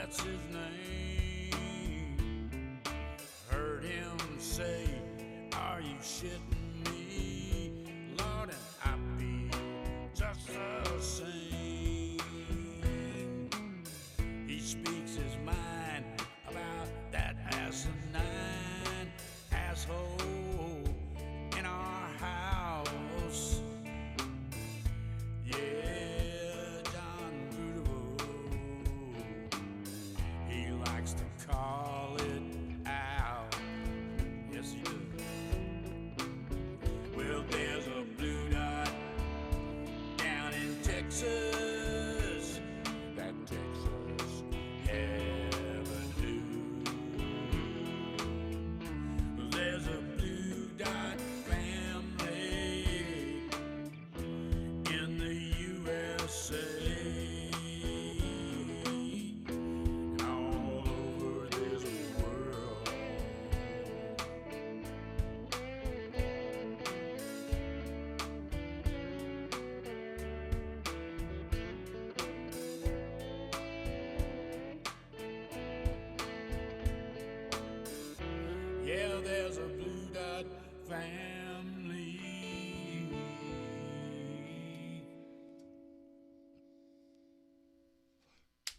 that's his name. Heard him say, are you shitting me? Lord, and I feel just the same. He speaks his mind about that asinine asshole in our house. Yeah, John Beautiful, he likes to call it out. Yes, he does. Well, there's a blue dot down in Texas, that Texas Avenue. There's a blue dot family in the USA, and all over this world. Yeah, there's a blue dot family.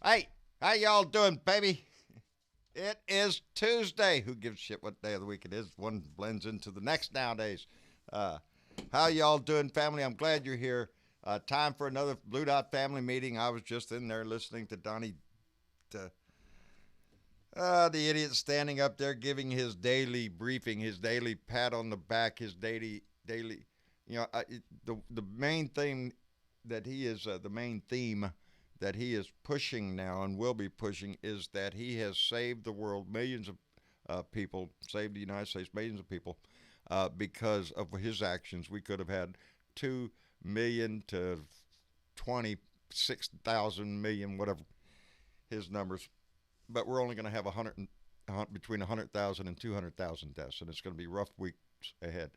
Hey, how y'all doing, baby? It is Tuesday. Who gives a shit what day of the week it is? One blends into the next nowadays. How y'all doing, family? I'm glad you're here. Time for another Blue Dot family meeting. I was just in there listening to Donnie, the idiot standing up there giving his daily briefing, his daily pat on the back, his daily. You know, the main thing that he is the main theme that he is pushing now and will be pushing is that he has saved the world, millions of people, saved the United States, millions of people, because of his actions. We could have had 2 million to 26,000 million, whatever his numbers, but we're only going to have between 100,000 and 200,000 deaths, and it's going to be rough weeks ahead.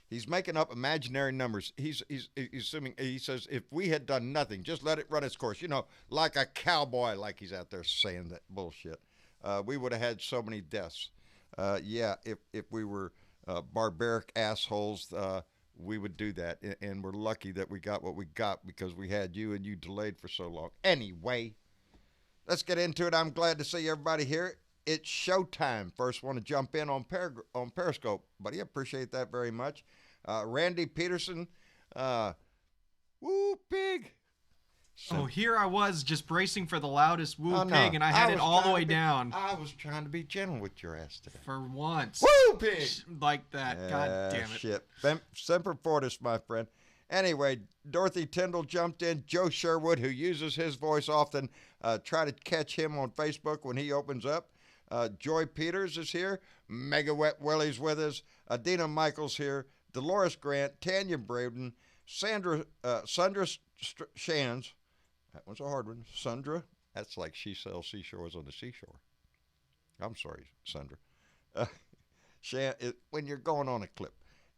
He's making up imaginary numbers. He's assuming, he says, if we had done nothing, just let it run its course, you know, like a cowboy, like he's out there saying that bullshit, we would have had so many deaths. Yeah, if we were barbaric assholes, we would do that. And we're lucky that we got what we got because we had you and you delayed for so long. Anyway, let's get into it. I'm glad to see everybody here. It's showtime. First, want to jump in on Periscope, buddy. I appreciate that very much. Randy Peterson, woo pig. So, here I was just bracing for the loudest woo pig, and I had it all the way down. I was trying to be gentle with your ass today. For once. Woo pig! Like that. God damn it. Shit. Semper Fortis, my friend. Anyway, Dorothy Tyndall jumped in. Joe Sherwood, who uses his voice often, try to catch him on Facebook when he opens up. Joy Peters is here. Mega Wet Willie's with us. Adina Michaels here. Dolores Grant. Tanya Braden. Sandra Shands. That one's a hard one. Sandra. That's like she sells seashores on the seashore. I'm sorry, Sandra. When you're going on a clip.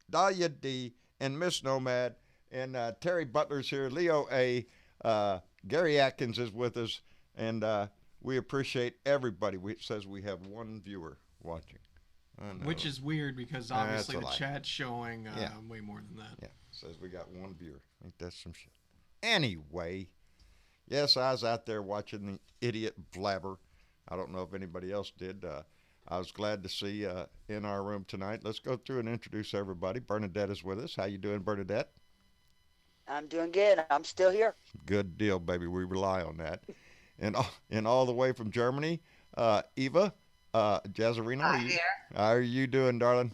Dahlia D. and Miss Nomad. And Terry Butler's here. Leo A. Gary Atkins is with us. And we appreciate everybody. It says we have one viewer watching. Which is weird because obviously the chat's showing way more than that. Yeah, it says we got one viewer. I think that's some shit. Anyway, yes, I was out there watching the idiot blabber. I don't know if anybody else did. I was glad to see in our room tonight. Let's go through and introduce everybody. Bernadette is with us. How you doing, Bernadette? I'm doing good. I'm still here. Good deal, baby. We rely on that. And all the way from Germany, Eva Jazzarino. Hi there. How are you doing, darling?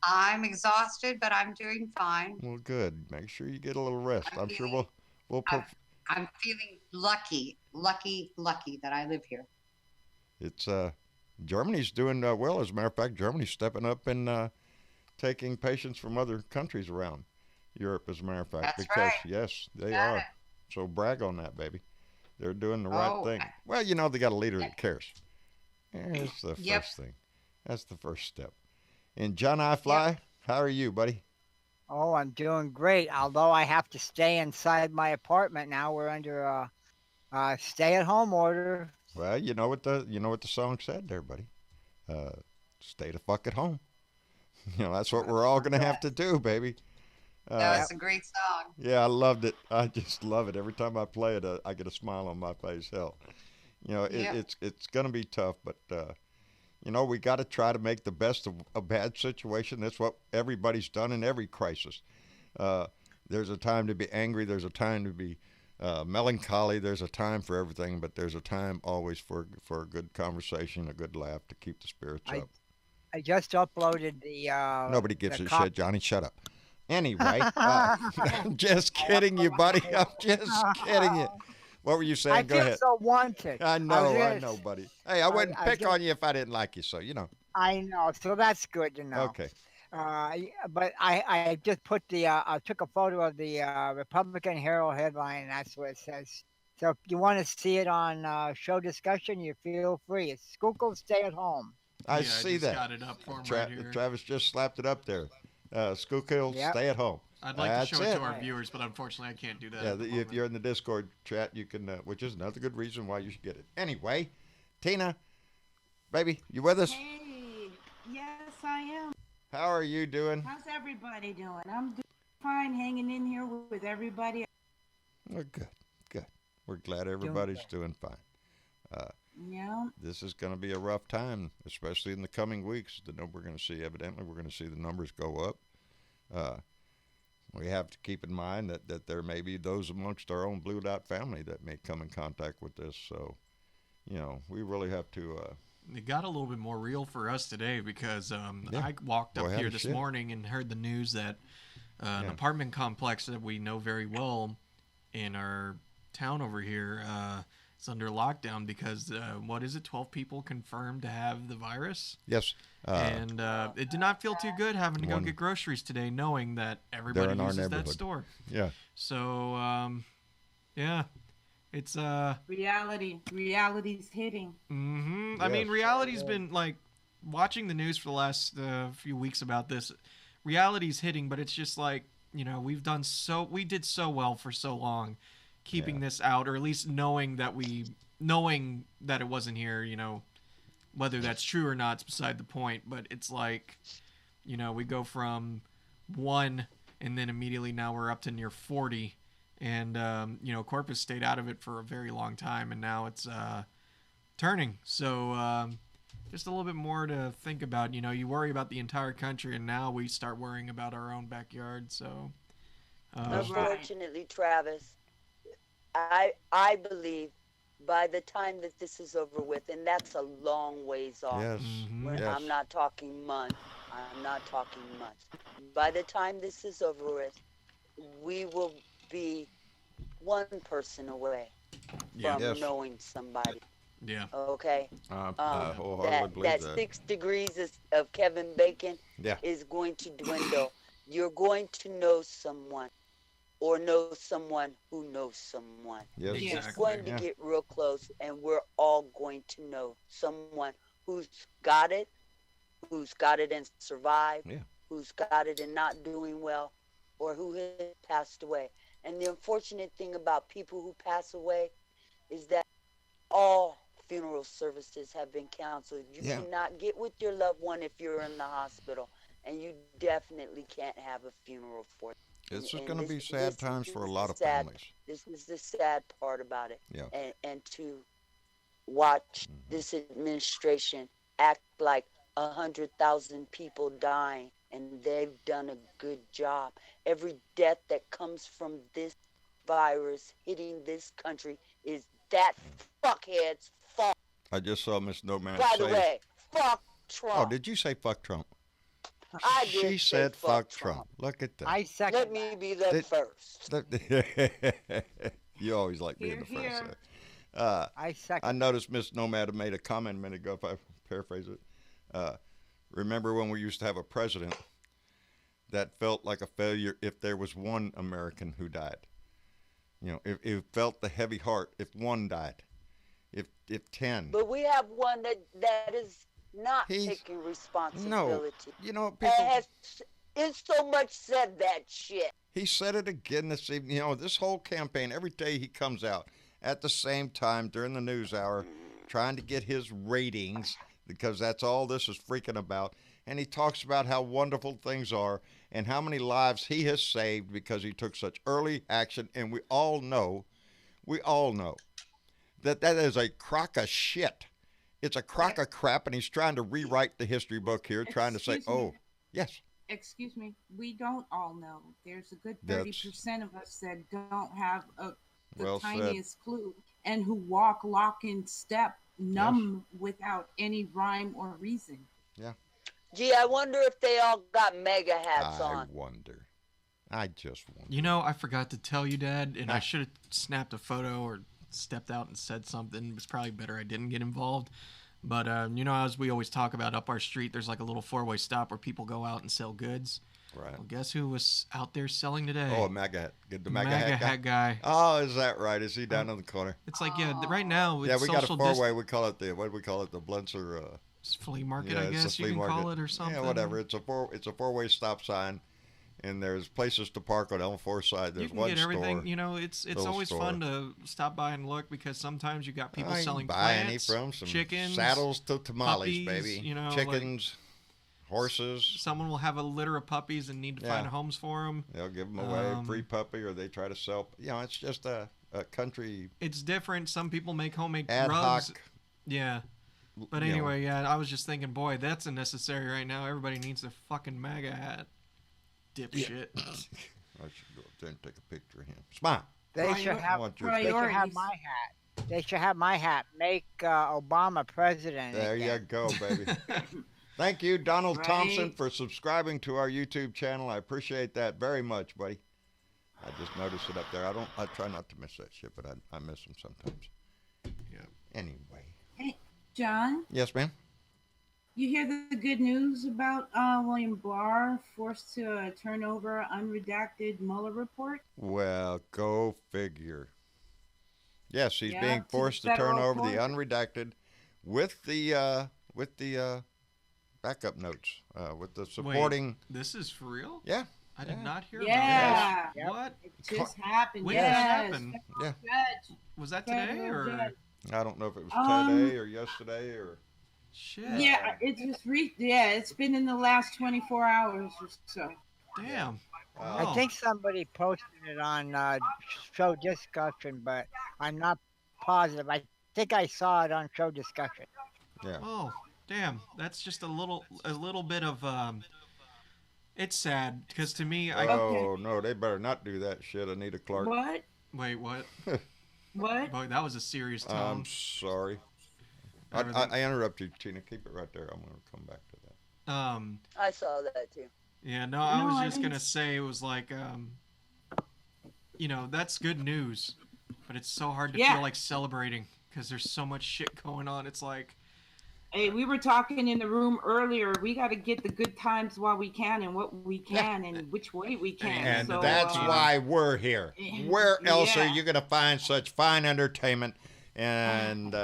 I'm exhausted, but I'm doing fine. Well, good. Make sure you get a little rest. I'm sure we'll I'm feeling lucky that I live here. It's Germany's doing well. As a matter of fact, Germany's stepping up and taking patients from other countries around Europe. As a matter of fact, That's because right. yes, they Got are. it. So brag on that, baby. They're doing the right thing. Okay. Well, you know, they got a leader that cares. That's the Yep. first thing. That's the first step. And John I Fly, how are you, buddy? Oh, I'm doing great. Although I have to stay inside my apartment now. We're under a stay-at-home order. Well, you know what the song said there, buddy. Uh, Stay the fuck at home. That's what we're all gonna have to do, baby. No, Uh, it's a great song. yeah, I loved it. I just love it. Every time I play it, I get a smile on my face. Hell, Yeah. it's gonna be tough, but we got to try to make the best of a bad situation. That's what everybody's done in every crisis. Uh, there's a time to be angry. There's a time to be melancholy. There's a time for everything, but there's a time always for a good conversation, a good laugh to keep the spirits up. I just uploaded the. Nobody gives the a cop- shit, Johnny. Shut up. Anyway, I'm just kidding you, buddy. I'm just kidding you. What were you saying? I Go feel ahead. so wanted. I know, buddy. Hey, I wouldn't I pick just- on you if I didn't like you, so I know, so that's good to know. Okay. But I just put I took a photo of the Republican Herald headline, and that's what it says. So if you want to see it on show discussion, you feel free. It's Schuylkill stay at home. I I see just that. got it up for him right here. Travis just slapped it up there. Schuylkill, Yep. stay at home. I'd like That's to show it to it. our viewers, but unfortunately I can't do that. Yeah, at the if moment. you're in the Discord chat, you can, which is another good reason why you should get it. Anyway, Tina, baby, you with us? Hey, yes, I am. How are you doing? How's everybody doing? I'm doing fine, hanging in here with everybody. We're good. We're glad everybody's doing fine. Yeah. This is going to be a rough time, especially in the coming weeks. We're going to see, evidently, we're going to see the numbers go up. We have to keep in mind that there may be those amongst our own blued out family that may come in contact with this. So, we really have to. It got a little bit more real for us today because Yeah. I walked Go up ahead here and this shit. morning and heard the news that an Yeah. apartment complex that we know very well in our town over here is under lockdown because, 12 people confirmed to have the virus? Yes. And it did not feel too good having to go one- get groceries today knowing that everybody in our uses that neighborhood. store. Yeah. So, yeah. It's Reality's hitting. I mean, Yes. reality's been like watching the news for the last few weeks about this. Reality's hitting, but it's just like we did so well for so long, keeping this out, or at least knowing that it wasn't here. Whether that's true or not is beside the point. But it's like, we go from 1, and then immediately now we're up to near 40. And, Corpus stayed out of it for a very long time, and now it's turning. So just a little bit more to think about. You worry about the entire country, and now we start worrying about our own backyard. So, Unfortunately, Travis, I believe by the time that this is over with, and that's a long ways off. Yes. When Yes. I'm not talking months. By the time this is over with, we will be one person away from Yes. knowing somebody. yeah. Okay? I wholeheartedly believe that. 6 degrees of Kevin Bacon Yeah. is going to dwindle. You're going to know someone or know someone who knows someone. Yes. It's Exactly. going to Yeah. get real close, and we're all going to know someone who's got it and survived, Yeah. who's got it and not doing well, or who has passed away. And the unfortunate thing about people who pass away is that all funeral services have been canceled. You Yeah. cannot get with your loved one if you're in the hospital, and you definitely can't have a funeral for them. This is And going to be this sad times is for a the lot of sad- families. This is the sad part about it. Yeah. And to watch Mm-hmm. this administration act like 100,000 people dying, and they've done a good job. Every death that comes from this virus hitting this country is that fuckhead's fault. I just saw Miss Nomad By say. the way, fuck Trump. Oh, did you say fuck Trump? I did She say said fuck Trump. Look at that. I second. Let me be the Did- first. You always like being the Hear, first. hear. I I second. noticed Miss Nomad made a comment a minute ago, if I paraphrase it. Remember when we used to have a president that felt like a failure if there was one American who died? It felt the heavy heart if one died, if 10. But we have one that is not He's- taking responsibility. People. And It's so much said that shit. He said it again this evening. You know, this whole campaign, every day he comes out at the same time during the news hour, trying to get his ratings, because that's all this is freaking about. And he talks about how wonderful things are and how many lives he has saved because he took such early action. And we all know that that is a crock of shit. It's a crock of crap, and he's trying to rewrite the history book here, trying to say, Excuse me. yes. Excuse me, we don't all know. There's a good That's- 30% of us that don't have the Well said. tiniest clue, and who walk lock in step, numb without any rhyme or reason. Gee, I wonder if they all got mega hats I on. wonder. I just wonder. You know, I forgot to tell you, Dad, and Ah. I should have snapped a photo or stepped out and said something. It was probably better I didn't get involved. But, you know, as we always talk about, up our street, there's like a little four-way stop where people go out and sell goods. Right. Well, guess who was out there selling today? Oh, a MAGA hat. Get the MAGA, MAGA hat guy. guy. Oh, is that right? Is he down in the corner? It's like, yeah, right now, it's Yeah, we got a social four-way. We call it the, what do we call it? The Blunzer. flea market, Yeah, I it's a guess flea you can market. call it, or something. Yeah, whatever. It's a four-way stop sign, and there's places to park on all four sides. There's You can one get everything. store. You know, it's little always store. fun to stop by and look, because sometimes you got people I can selling buy any plants, from some chickens, saddles to tamales, puppies, baby. you know, like- Chickens, horses. Someone will have a litter of puppies and need to Yeah. find homes for them. They'll give them away, Um, free puppy, or they try to sell. You know, it's just a country It's different. Some people make homemade ad rugs. hoc. Yeah. But you know. anyway, yeah, I was just thinking, boy, that's unnecessary right now. Everybody needs their fucking MAGA hat. Dipshit. I should go up there and take a picture of him. Smile. They Prior- should I have. want your They should have Priorities. my hat. They should have my hat. Make Obama president. There you again. go, baby. Thank you, Donald Right. Thompson, for subscribing to our YouTube channel. I appreciate that very much, buddy. I just noticed it up there. I try not to miss that shit, but I miss them sometimes. Yeah. Anyway. John, Yes, ma'am? you hear the good news about William Barr forced to turn over unredacted Mueller report? Well, go figure. Yes, he's Yeah, being to the forced to turn federal over the court. unredacted with the backup notes, with the supporting. This is for real? Yeah, I did Yeah. not hear Yeah. about this. What? It just happened. When did yes. that happen? Yeah. Judge. Was that today Federal or judge. I don't know if it was Um, today or yesterday or. shit? Yeah, it just it's been in the last 24 hours or so. Damn. Uh, I think somebody posted it on show discussion, but I'm not positive. I think I saw it on show discussion. Yeah. Oh, damn. That's just a little bit of it's sad, because to me, Oh no, they better not do that shit, Anita Clark. What? wait, what? What? Boy, that was a serious tone. I'm sorry. Everything- I interrupted you, Tina. Keep it right there. I'm going to come back to that. I saw that too. Yeah, no, I No, was I just didn't gonna say it was like, you know, that's good news, but it's so hard to Yeah. feel like celebrating because there's so much shit going on. It's like, Hey, we were talking in the room earlier. We got to get the good times while we can, and what we can, and which way we can. And So, that's why we're here. Where else are Yeah. you going to find such fine entertainment and,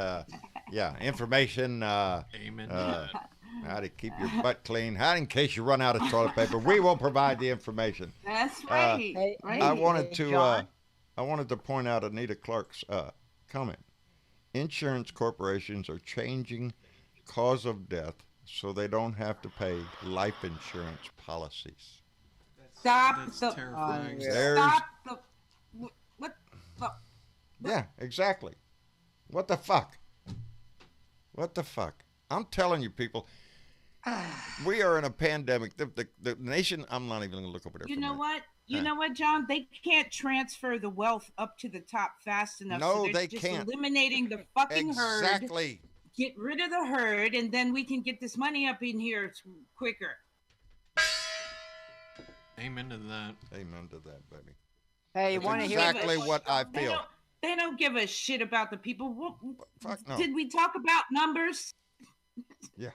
information, amen. to that. how to keep your butt clean, how in case you run out of toilet paper, we will provide the information. That's right. Hey, right. I wanted to John? point out Anita Clark's comment. Insurance corporations are changing cause of death so they don't have to pay life insurance policies. Stop That's the. terrifying. There's Stop the. What the? yeah, exactly. What the fuck? What the fuck? I'm telling you, people, we are in a pandemic. The nation. I'm not even going to look over there. You for a know minute. what? You Huh. know what, John? They can't transfer the wealth up to the top fast enough. No, so they're they just can't. eliminating the fucking herd. Exactly. Get rid of the herd, and then we can get this money up in here quicker. Amen to that. Amen to that, baby. Hey, you That's want to hear? exactly what I They feel. don't, they don't give a shit about the people. Fuck no. Did we talk about numbers? Yeah.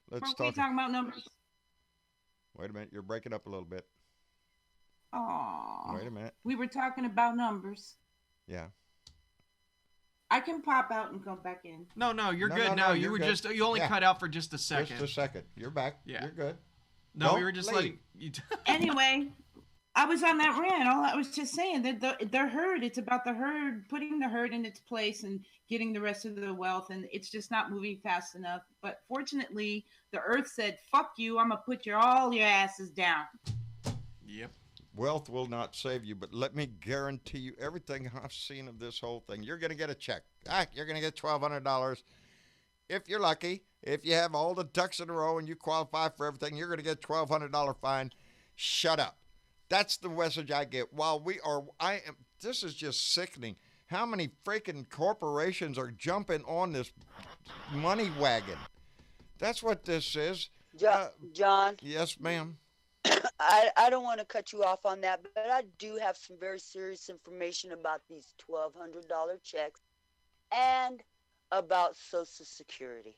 Let's Weren't we talk. talking about numbers? Wait a minute. You're breaking up a little bit. Oh, Wait a minute. we were talking about numbers. Yeah. I can pop out and come back in. No, you're No, good no, now. no, you you're were good. you only Yeah. cut out for just a second. Just a second. You're back. Yeah. You're good. No, we Don't were just leave. letting you. Anyway, I was on that rant. All I was just saying that the herd. It's about the herd, putting the herd in its place and getting the rest of the wealth, and it's just not moving fast enough. But fortunately, the earth said, "Fuck you! I'm gonna put all your asses down." Yep. Wealth will not save you, but let me guarantee you everything I've seen of this whole thing. You're going to get a check. You're going to get $1,200. If you're lucky, if you have all the ducks in a row and you qualify for everything, you're going to get $1,200 fine. Shut up. That's the message I get. This is just sickening. How many freaking corporations are jumping on this money wagon? That's what this is. John, Yes, ma'am. I don't want to cut you off on that, but I do have some very serious information about these $1,200 checks and about Social Security.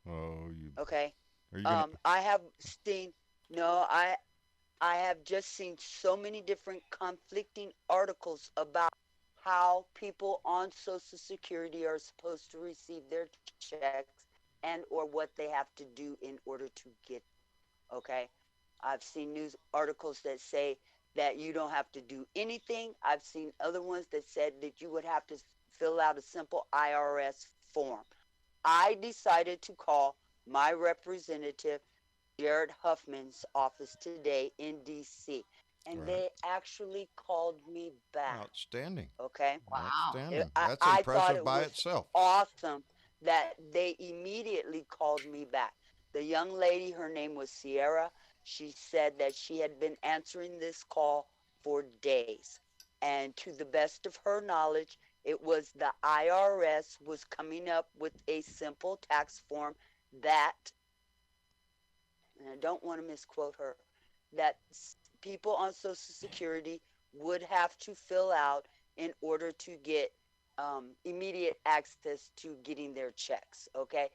Oh, you. Okay. Are you gonna, I have seen I have just seen so many different conflicting articles about how people on Social Security are supposed to receive their checks and or what they have to do in order to get. Okay. I've seen news articles that say that you don't have to do anything. I've seen other ones that said that you would have to fill out a simple IRS form. I decided to call my representative, Jared Huffman's office today in D.C., and Right. they actually called me back. outstanding. Okay? Wow. Outstanding. I That's thought impressive it by was itself. awesome that they immediately called me back. The young lady, her name was Sierra. She said that she had been answering this call for days. And to the best of her knowledge, it was the IRS was coming up with a simple tax form that, and I don't want to misquote her, that people on Social Security would have to fill out in order to get immediate access to getting their checks. Okay.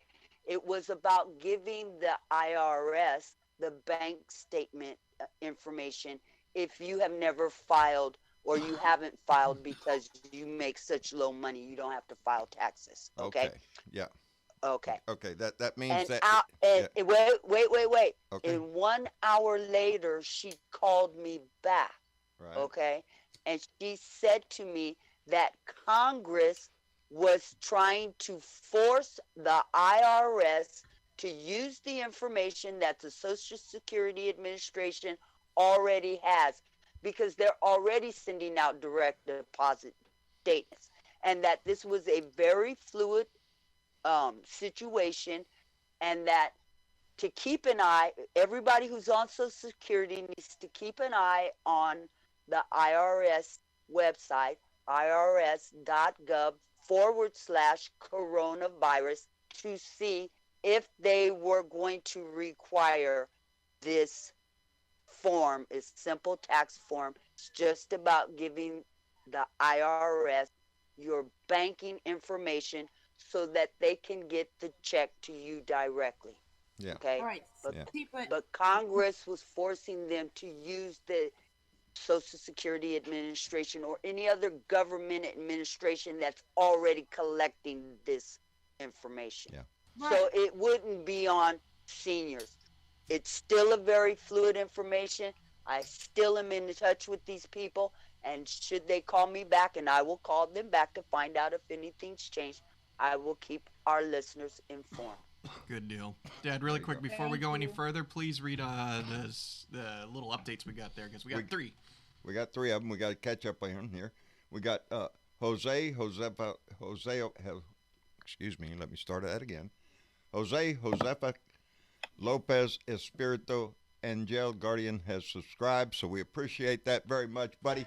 It was about giving the IRS the bank statement information if you have never filed or you haven't filed because you make such low money you don't have to file taxes. Okay. Yeah. Okay. Okay. That means And that. out, and yeah. wait. Okay. And 1 hour later, she called me back. Right. Okay. And she said to me that Congress was trying to force the IRS to use the information that the Social Security Administration already has because they're already sending out direct deposit statements, and that this was a very fluid situation, and that to keep an eye, everybody who's on Social Security needs to keep an eye on the IRS website, irs.gov/coronavirus, to see if they were going to require this form, is simple tax form. It's just about giving the IRS your banking information so that they can get the check to you directly. Yeah. Okay. All right. But, Yeah. See, but Congress was forcing them to use the Social Security Administration or any other government administration that's already collecting this information. Yeah. So it wouldn't be on seniors. It's still a very fluid information. I still am in touch with these people, and should they call me back, and I will call them back to find out if anything's changed, I will keep our listeners informed. Good deal. Dad, really quick, before we Thank go any you. further, please read the little updates we got there, because we got three. We got three of them. We got to catch up on here. We got Josefa. Excuse me. Let me start that again. Josefa Lopez Espirito Angel Guardian has subscribed, so we appreciate that very much, buddy.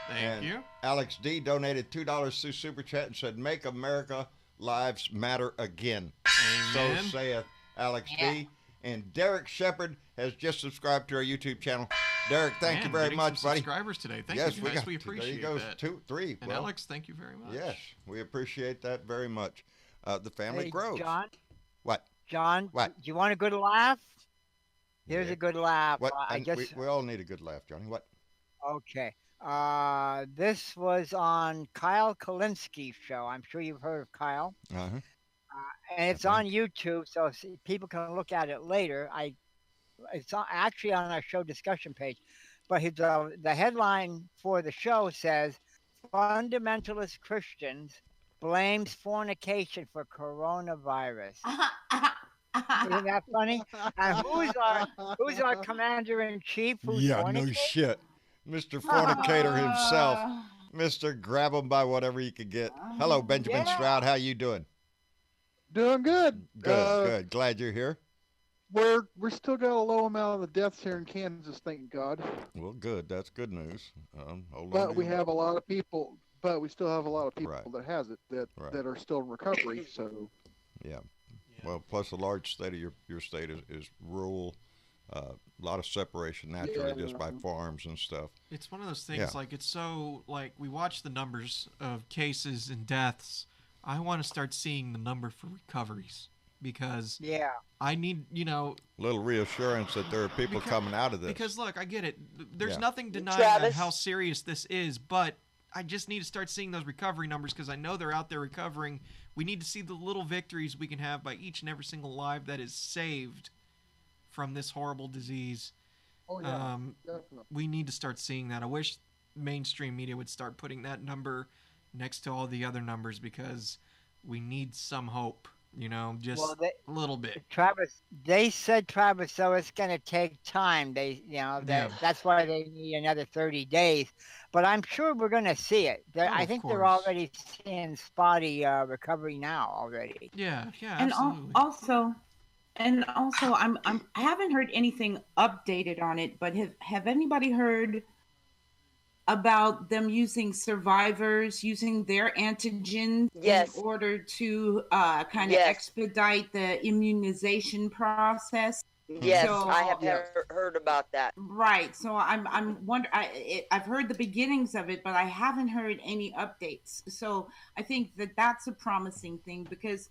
Thank you. Alex D donated $2 through Super Chat and said, "Make America Lives Matter Again." Amen. So saith Alex Yeah. D. And Derek Shepard has just subscribed to our YouTube channel. Derek, thank you Man, very getting much, some buddy. subscribers today. Thank yes, you guys. We got two. appreciate There you go. that. 2, 3. And well, Alex, thank you very much. yes, we appreciate that very much. The family Hey, grows. John, What? John, What? do you want a good laugh? Here's Yeah. a good laugh. What? I And guess. we all need a good laugh, Johnny. What? Okay. This was on Kyle Kalinski's show. I'm sure you've heard of Kyle. Uh-huh. And it's on YouTube, so people can look at it later. I actually on our show discussion page. But the headline for the show says fundamentalist Christians blames fornication for coronavirus. Isn't that funny? And who's our commander in chief? Who's Yeah, no fornicating? shit. Mr. Fornicator himself. Mr. Grab him by whatever he could get. Hello, Benjamin Yeah. Stroud. How you doing? Doing good. Good. Glad you're here. We're still got a low amount of the deaths here in Kansas, thank God. Well, good. That's good news. Hold on But to we your- have a lot of people. But we still have a lot of people Right. that has it Right. that are still in recovery. So Yeah. Well, plus a large state of your state is rural. A lot of separation naturally just by farms and stuff. It's one of those things, Yeah. like, it's so, like, we watch the numbers of cases and deaths. I want to start seeing the number for recoveries because Yeah. I need, Little reassurance that there are people coming out of this. because, look, I get it. There's Yeah. nothing denying Travis? how serious this is, but I just need to start seeing those recovery numbers because I know they're out there recovering. We need to see the little victories we can have by each and every single life that is saved from this horrible disease. definitely. We need to start seeing that. I wish mainstream media would start putting that number next to all the other numbers because we need some hope, just Well, a little bit. Travis, so it's going to take time. That's why they need another 30 days. But I'm sure we're going to see it. I of think they're course. already seeing spotty recovery now already. Yeah, And absolutely. also, I haven't heard anything updated on it, but have anybody heard about them using survivors, using their antigens Yes. in order to kind of Yes. expedite the immunization process? Yes, So- I have heard about that. Right. So I'm wondering. I've heard the beginnings of it, but I haven't heard any updates. So I think that's a promising thing because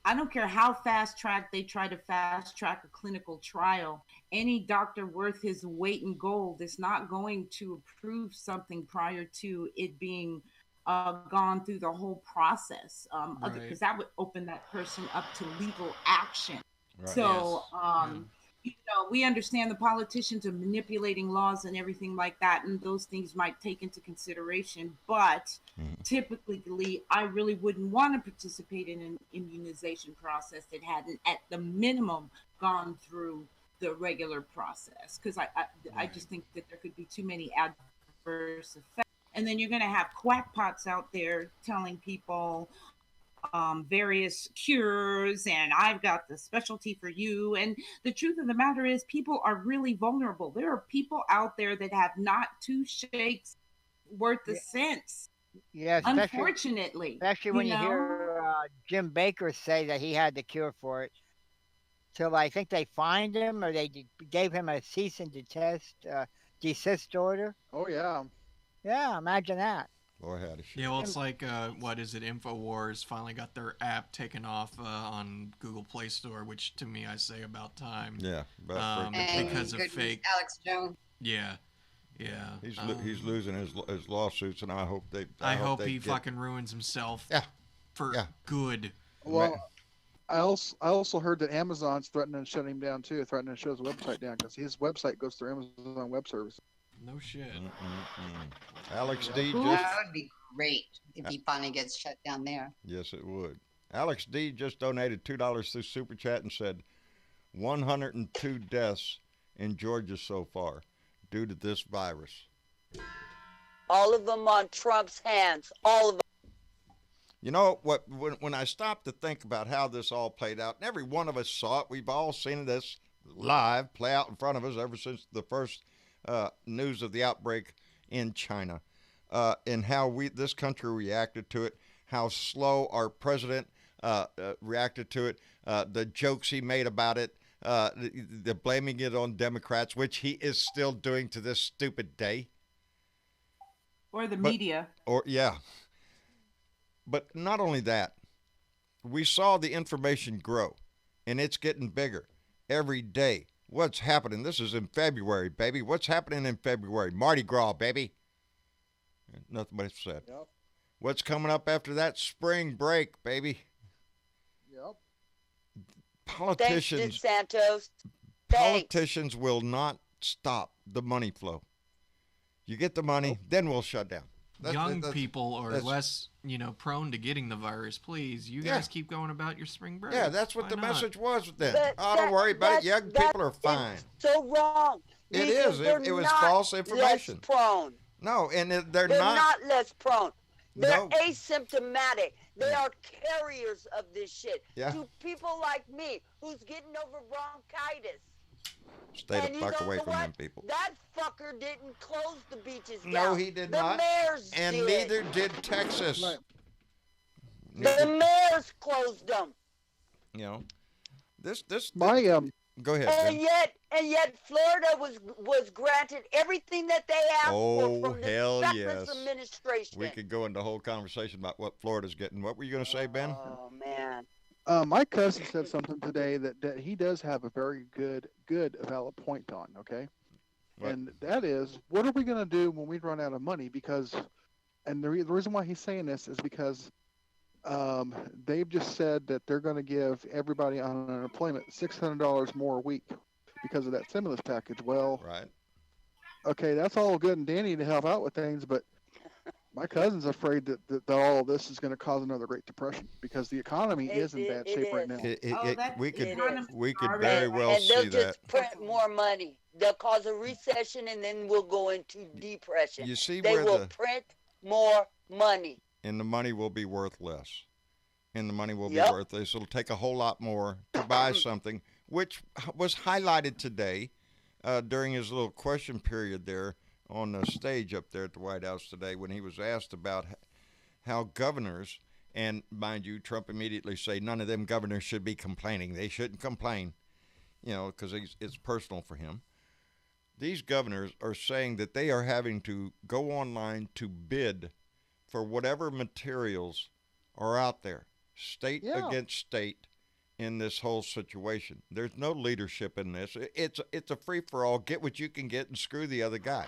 I don't care how fast track they try to fast track a clinical trial. Any doctor worth his weight in gold is not going to approve something prior to it being gone through the whole process, Right. because that would open that person up to legal action. Right. So, Yes. we understand the politicians are manipulating laws and everything like that, and those things might take into consideration. But typically, I really wouldn't want to participate in an immunization process that hadn't, at the minimum, gone through the regular process, because I just think that there could be too many adverse effects. And then you're going to have quackpots out there telling people various cures and I've got the specialty for you. And the truth of the matter is people are really vulnerable. There are people out there that have not 2 shakes worth of sense, Yeah, unfortunately. especially when you hear Jim Baker say that he had the cure for it. So I think they fined him or they gave him a cease and desist order. Oh yeah. Yeah, imagine that. Boy, had a shit. Yeah, well, it's like, what is it? InfoWars finally got their app taken off on Google Play Store, which to me I say about time. Yeah. But And Because of goodness, fake. Alex Jones. Yeah. he's losing his lawsuits, and I hope they. I hope they he get- fucking ruins himself. Yeah. For Yeah. good. Well, I also heard that Amazon's threatening to shut him down too, threatening to shut his website down because his website goes through Amazon Web Services. No shit. Alex D. That just would be great if he finally gets shut down there. yes, it would. Alex D. just donated $2 through Super Chat and said 102 deaths in Georgia so far due to this virus. All of them on Trump's hands. All of them. You know what? When I stopped to think about how this all played out, and every one of us saw it, we've all seen this live play out in front of us ever since the first news of the outbreak in China, and how this country reacted to it, how slow our president reacted to it, the jokes he made about it, the blaming it on Democrats, which he is still doing to this stupid day. Or the But- media. Or yeah. But not only that, we saw the information grow, and it's getting bigger every day. What's happening? This is in February, baby. What's happening in February? Mardi Gras, baby. Nothing but it's said. Yep. What's coming up after that? Spring break, baby. Yep. Thanks, Politicians, DeSantos. Politicians will not stop the money flow. You get the money, then we'll shut down. Young people are less, prone to getting the virus. Please, you guys keep going about your spring break. Yeah, that's what Why the not? message was then. Don't worry about it. Young people are fine. So wrong. It is. It was false information. Less prone. No, and they're not less prone. They're No. asymptomatic. They are carriers of this shit. Yeah. To people like me who's getting over bronchitis. Stay And the you fuck know away from what? them people. That fucker didn't close the beaches down. No, he did not. The mayors And did. neither did Texas. Right. The mayors closed them. This. My Go ahead. And yet Florida was granted everything that they asked for from the hell feckless yes. administration. We could go into a whole conversation about what Florida's getting. What were you going to say, Ben? Oh man. my cousin said something today that he does have a very good valid point on. Okay, What? and that is, what are we going to do when we run out of money? Because, and the reason why he's saying this is because they've just said that they're going to give everybody on unemployment $600 more a week because of that stimulus package. Well, Right. okay, that's all good and dandy to help out with things, but my cousin's afraid that all of this is going to cause another Great Depression because the economy is in bad shape right now. We could already- very well and they'll see just that. print more money. They'll cause a recession, and then we'll go into depression. You see they where will print more money. and the money will be worth less. And the money will be Yep. worth less. It'll take a whole lot more to buy something, which was highlighted today during his little question period there on the stage up there at the White House today when he was asked about how governors, and mind you, Trump immediately say none of them governors should be complaining. They shouldn't complain, because it's personal for him. These governors are saying that they are having to go online to bid for whatever materials are out there, state against state, in this whole situation. There's no leadership in this. It's a free-for-all. Get what you can get and screw the other guy.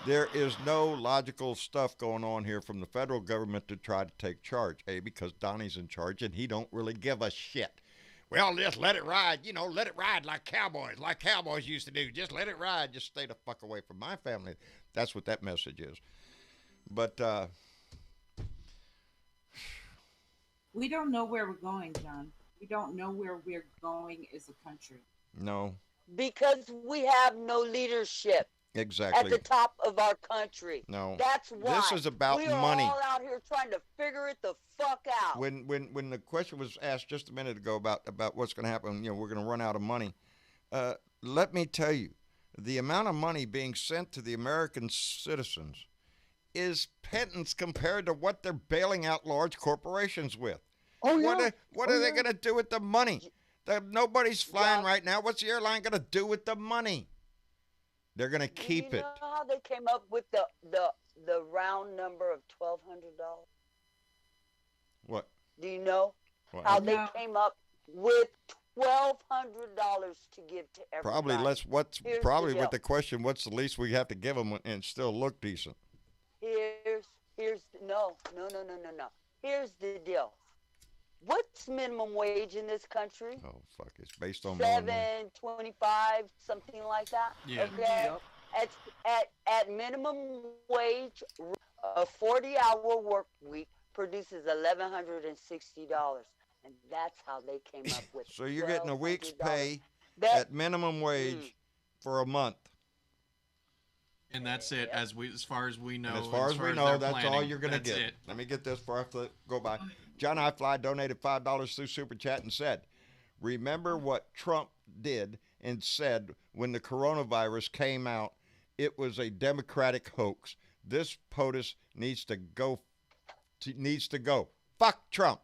There is no logical stuff going on here from the federal government to try to take charge, because Donnie's in charge and he don't really give a shit. Well, just let it ride, let it ride like cowboys used to do. Just let it ride. Just stay the fuck away from my family. That's what that message is. But We don't know where we're going, John. We don't know where we're going as a country. no, Because we have no leadership exactly. at the top of our country. No. That's why. This is about we are money. all out here trying to figure it the fuck out. When the question was asked just a minute ago about what's going to happen, we're going to run out of money. Let me tell you, the amount of money being sent to the American citizens is pittance compared to what they're bailing out large corporations with. Oh yeah. What are they going to do with the money? Nobody's flying right now. What's the airline going to do with the money? They're going to keep Do you it. know how they came up with the round number of $1,200? What? Do you know What? how they No. came up with $1,200 to give to everybody? Probably less. Here's the Probably deal. with the question, what's the least we have to give them and still look decent? No. Here's the deal. What's minimum wage in this country? Oh fuck! It's based on more money. $7.25, something like that. Yeah. Okay. At minimum wage, a 40-hour work week produces $1,160, and that's how they came up with. So you're getting a week's $1,200. pay That at minimum wage for a month. And that's it, as far as we know. And as far as we know, they're that's all planning, you're going to that's get. it. Let me get this before I go by. John I Fly donated $5 through Super Chat and said, remember what Trump did and said when the coronavirus came out, it was a Democratic hoax. This POTUS needs to go. Fuck Trump.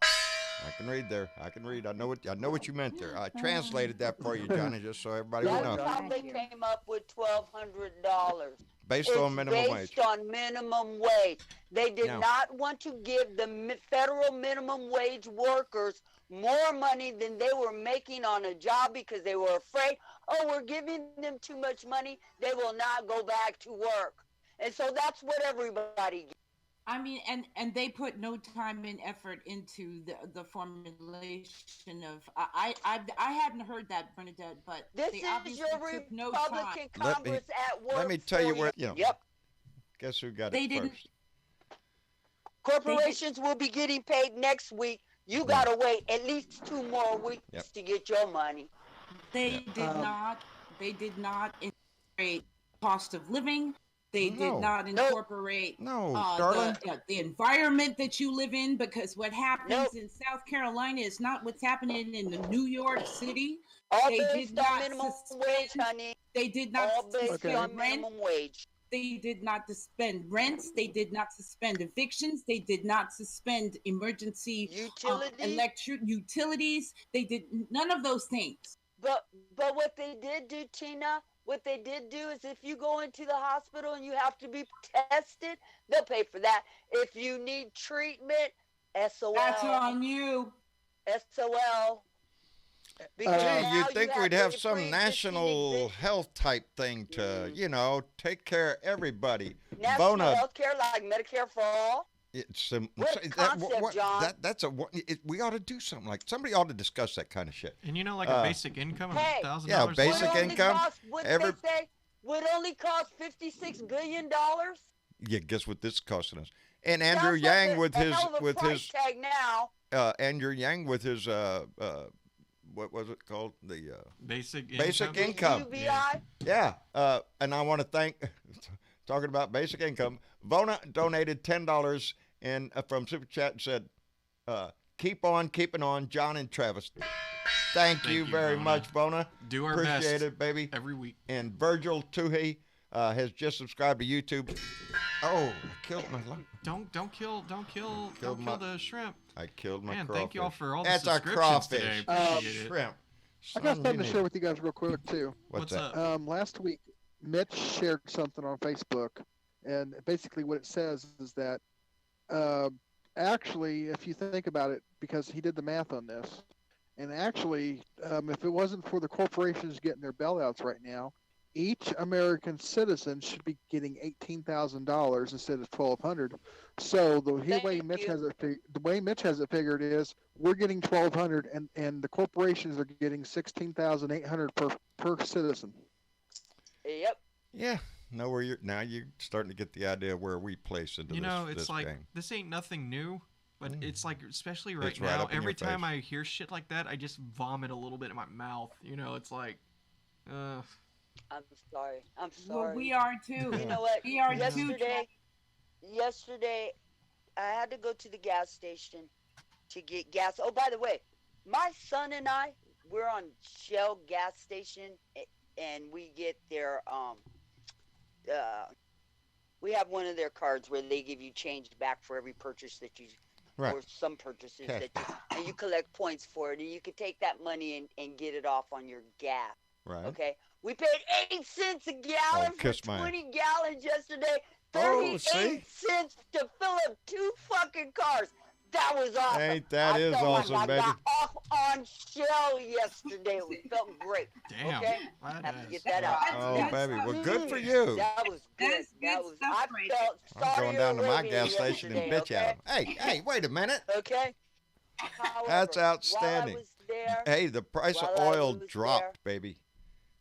I can read there. I can read. I know what you meant there. I translated that for you, Johnny, just so everybody will That's know. how they came up with $1,200. Based on minimum wage. Based on minimum wage. They did Now- not want to give the federal minimum wage workers more money than they were making on a job because they were afraid, we're giving them too much money, they will not go back to work. And so that's what everybody gets. I mean, and they put no time and effort into the formulation of. I hadn't heard that, Bernadette, but This they is obviously your took no time. Republican Let me Congress at work. let me tell you for where. You know. Yep. Guess who got They it didn't. first? Corporations will be getting paid next week. You gotta wait at least 2 more weeks Yep. to get your money. They did not. They did not incorporate cost of living. They did No. not incorporate No, darling. the environment that you live in, because what happens Nope. in South Carolina is not what's happening in the New York City. All They based did on not minimum suspend- wage, honey. They did not All based Okay. on suspend rent. minimum wage. They did not suspend rents. They did not suspend evictions. They did not suspend emergency Utilities. electric utilities. They did none of those things. But what they did do, Tina, what they did do is if you go into the hospital and you have to be tested, they'll pay for that. If you need treatment, SOL. That's on you. SOL. Gee, now you'd think you we'd have have to some pre-existing national exist- health type thing to, take care of everybody. national Bona, health care like Medicare for all. it's What a concept, John. we ought to do something like somebody ought to discuss that kind of shit. And like a basic income of Hey. $1,000. Yeah, a basic month? Would only income, cost, what every- they say would only cost $56 billion. Yeah, guess what this is costing us? And Sounds Andrew like Yang a with his hell of a price tag now. Andrew Yang with his what was it called? The Basic Basic income. income. UBI. yeah, and I want to thank talking about basic income. Vona donated $10 and from Super Chat and said, "Keep on keeping on, John and Travis." Thank you very Vona. much, Vona. Do our Appreciate best it, baby. every week. And Virgil Tuhi has just subscribed to YouTube. Oh, I killed my Don't kill the shrimp. I killed my Man, crawfish. thank you all for all the That's our subscriptions crawfish. today. Appreciate it. Shrimp. I got Son, something you to need- share with you guys real quick too. What's that? up? Last week, Mitch shared something on Facebook, and basically what it says is that actually, if you think about it, because he did the math on this, and actually, if it wasn't for the corporations getting their bailouts right now, each American citizen should be getting $18,000 instead of $1,200. So the way Mitch has it figured is we're getting $1,200, and the corporations are getting $16,800 per citizen. Yep. Yeah. Know where you're now. You're starting to get the idea of where we place into It's this like game. this ain't nothing new, but it's like especially right It's right now. up in Every your time face. I hear shit like that, I just vomit a little bit in my mouth. It's like, I'm sorry. I'm Well, sorry. we are too. You know what? We are Yesterday, I had to go to the gas station to get gas. Oh, by the way, my son and I, we're on Shell gas station, and we get their we have one of their cards where they give you change back for every purchase that you, Right. or some purchases Okay. that you, and you collect points for it, and you can take that money and get it off on your gas. Right. Okay, we paid 8 cents a gallon for kiss my- 20 gallons yesterday. Oh, 38 see? cents to fill up 2 fucking cars. That was awesome. Ain't that I is felt awesome, like baby. I got off on Shell yesterday. It felt great. damn. Okay, That have to is- get that out. Oh, That's baby. Well, good for Mm, you. That was good. That's good That was. stuff I right felt I'm Saudi going down to my Arabia gas station and yesterday, bitch at him. Hey, wait a minute. Okay. However, That's outstanding. While I was there, Hey, the price of While I oil was dropped, baby.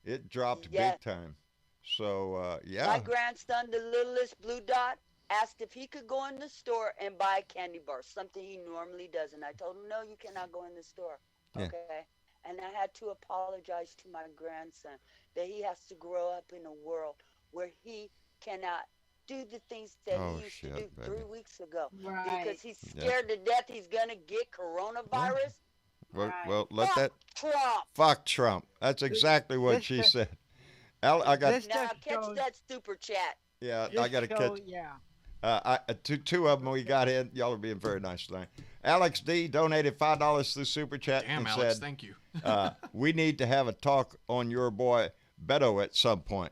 It dropped Yeah. big time. So, my yeah. grandson, the littlest blue dot, asked if he could go in the store and buy a candy bar, something he normally does. And I told him, no, you cannot go in the store. Yeah. Okay. And I had to apologize to my grandson that he has to grow up in a world where he cannot do the things that Oh, he used to shit, do baby. 3 weeks ago. Right. Because he's scared to death he's going to get coronavirus. Well, let Fuck that. Trump. Fuck Trump. That's exactly what she this- said. I got. This Now just catch shows- that super chat. Yeah, this I got to show- catch. Yeah. Two of them we got in. Y'all are being very nice tonight. Alex D donated $5 through Super Chat Damn, and Alex, said, thank you. we need to have a talk on your boy Beto at some point.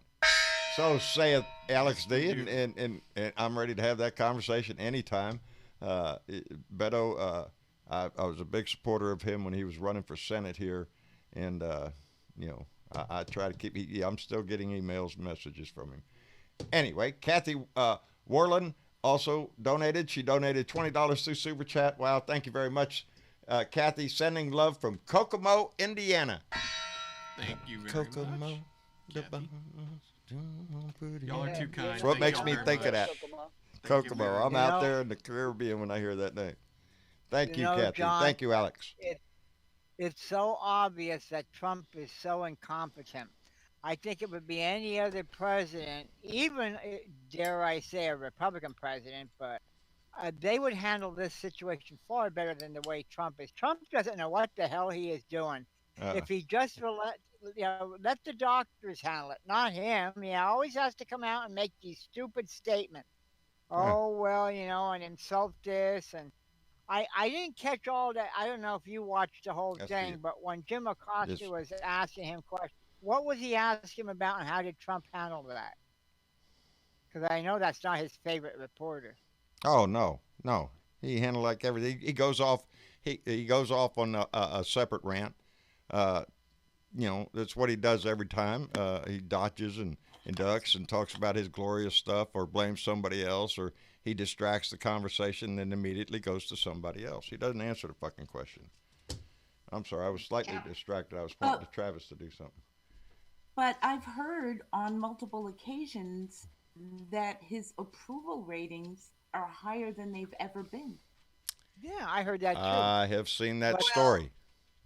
So saith Alex D, and I'm ready to have that conversation anytime. Beto, I was a big supporter of him when he was running for Senate here, and I try to keep. I'm still getting emails and messages from him. Anyway, Kathy Warland, also donated. She donated $20 through Super Chat. Wow, thank you very much, Kathy. Sending love from Kokomo, Indiana. Thank you very Kokomo. much. Kathy. Y'all are That's too kind. what Thank makes y'all me very think of much. that. Thank you Kokomo. very I'm much. out there in the Caribbean when I hear that name. Thank you, Kathy. John, Thank you, Alex. it's so obvious that Trump is so incompetent. I think it would be any other president, even, dare I say, a Republican president, but they would handle this situation far better than the way Trump is. Trump doesn't know what the hell he is doing. If he just let the doctors handle it, not him. He always has to come out and make these stupid statements. Oh, well, and insult this. And I didn't catch all that. I don't know if you watched the whole thing, but when Jim Acosta was asking him questions, what was he asking him about and how did Trump handle that? Because I know that's not his favorite reporter. Oh, no. He handled like everything. He goes off. He goes off on a separate rant. That's what he does every time. He dodges and ducks and talks about his glorious stuff or blames somebody else, or he distracts the conversation and then immediately goes to somebody else. He doesn't answer the fucking question. I'm sorry, I was slightly distracted. I was pointing to Travis to do something. But I've heard on multiple occasions that his approval ratings are higher than they've ever been. Yeah, I heard that too. I have seen that story.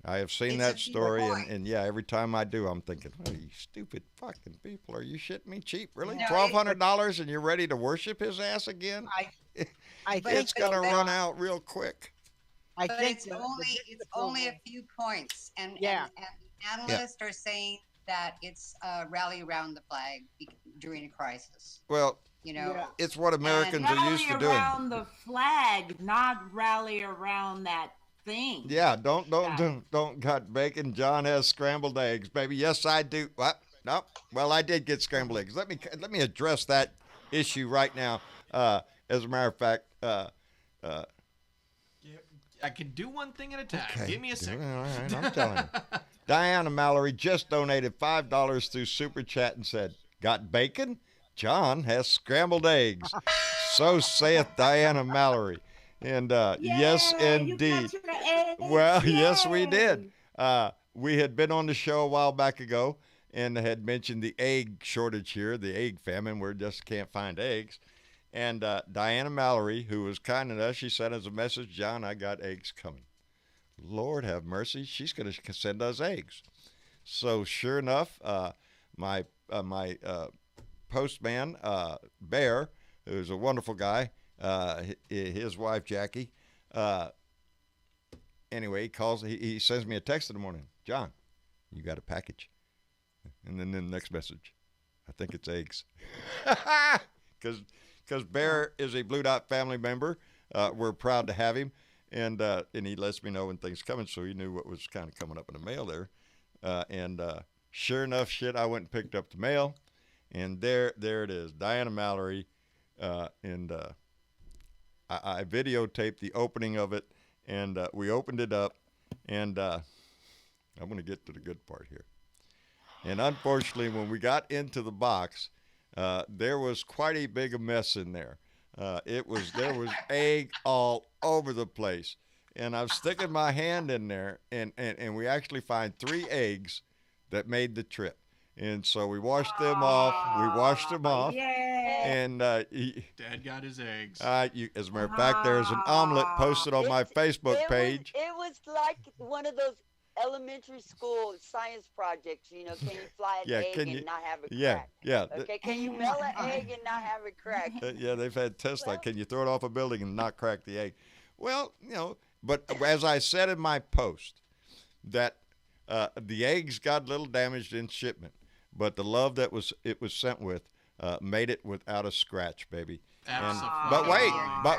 I have seen that story, and yeah, every time I do, I'm thinking, oh, you stupid fucking people, are you shitting me cheap? Really? No, $1,200 and you're ready to worship his ass again? I think it's going to run out real quick. I But think it's only a few points, and analysts are saying that it's rally around the flag during a crisis. Well, it's what Americans are used to doing. Rally around the flag, not rally around that thing. Yeah, don't got bacon. John has scrambled eggs, baby. Yes, I do. What? No. Well, I did get scrambled eggs. Let me address that issue right now. As a matter of fact, I can do one thing at a time. Okay. Give me a second. All right, I'm telling you. Diana Mallory just donated $5 through Super Chat and said, "Got bacon? John has scrambled eggs." So saith Diana Mallory. And yes, indeed. Well, yes, we did. We had been on the show a while back ago and had mentioned the egg shortage here, the egg famine. We just can't find eggs. And Diana Mallory, who was kind enough, she sent us a message, "John, I got eggs coming." Lord have mercy, she's going to send us eggs. So sure enough, my postman, Bear, who's a wonderful guy, his wife, Jackie, anyway, he calls, he sends me a text in the morning, "John, you got a package." And then the next message, "I think it's eggs." Because Bear is a Blue Dot family member. We're proud to have him. And he lets me know when things coming, so he knew what was kind of coming up in the mail there. And sure enough, I went and picked up the mail, and there it is, Diana Mallory. And I videotaped the opening of it, and we opened it up, and I'm going to get to the good part here. And unfortunately, when we got into the box, there was quite a big mess in there. There was egg all over the place, and I'm sticking my hand in there, and we actually find 3 eggs that made the trip. And so we washed them off. Yay. And Dad got his eggs. as a matter of fact, there's an omelet posted on my Facebook page. It was like one of those elementary school science projects, can you fly an egg and not have it crack? Yeah. Okay, can you melt an egg and not have it crack? Yeah, they've had tests like, can you throw it off a building and not crack the egg? Well, but as I said in my post, that the eggs got a little damaged in shipment, but the love that it was sent with made it without a scratch, baby. But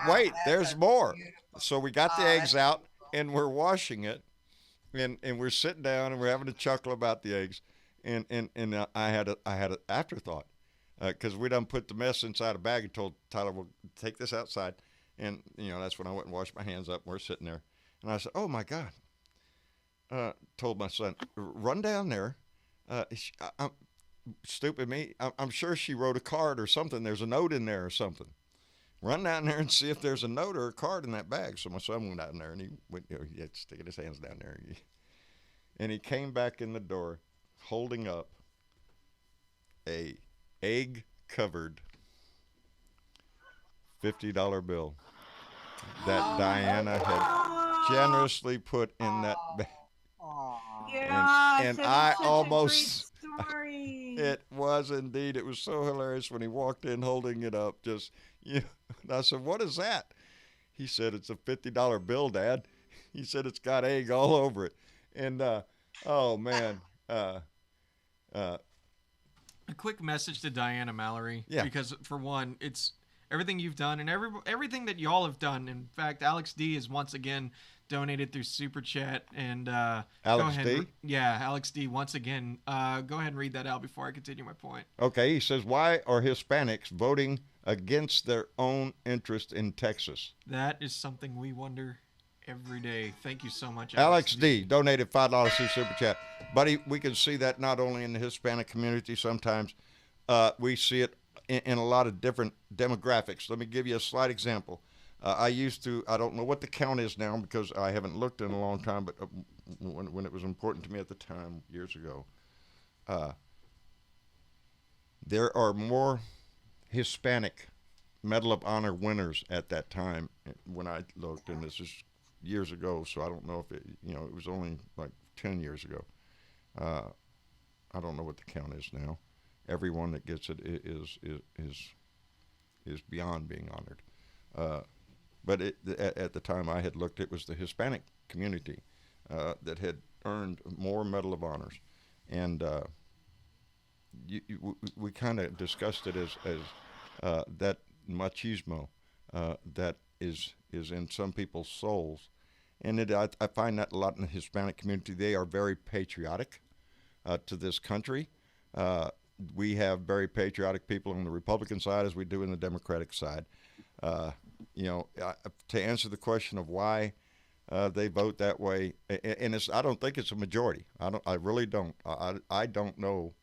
wait, there's more. So we got the eggs out, and we're washing it. And we're sitting down and we're having a chuckle about the eggs, and I had an afterthought, because we done put the mess inside a bag and told Tyler, "We'll take this outside," and that's when I went and washed my hands up. And we're sitting there, and I said, "Oh my God!" Told my son, "Run down there." Stupid me. I'm sure she wrote a card or something. There's a note in there or something. run down there and see if there's a note or a card in that bag. So my son went down there and he went, he had sticking his hands down there. And he came back in the door holding up a egg-covered $50 bill that Diana had generously put in that bag. Yeah, And so I it's such almost, a great story. it was indeed, it was so hilarious when he walked in holding it up. Just, and I said, what is that? He said, it's a $50 bill, Dad. He said, it's got egg all over it. And, oh man. A quick message to Diana Mallory. Yeah. Because for one, it's everything you've done and everything that y'all have done. In fact, Alex D is once again donated through Super Chat. And Alex go ahead, D? Yeah, Alex D once again. Go ahead and read that out before I continue my point. Okay, he says, why are Hispanics voting against their own interest in Texas? That is something we wonder every day. Thank you so much, Alex D donated $5 through Super Chat. Buddy, we can see that not only in the Hispanic community sometimes, we see it in a lot of different demographics. Let me give you a slight example. I don't know what the count is now because I haven't looked in a long time, but when it was important to me at the time, years ago, there are more Hispanic Medal of Honor winners at that time when I looked, and this is years ago, so I don't know if it was only like 10 years ago. I don't know what the count is now. Everyone that gets it is beyond being honored. But at the time I had looked, it was the Hispanic community that had earned more Medal of Honors, and we kind of discussed it as that machismo that is in some people's souls, and I find that a lot in the Hispanic community. They are very patriotic to this country. We have very patriotic people on the Republican side as we do in the Democratic side. To answer the question of why they vote that way, and I don't think it's a majority. I really don't. I don't know.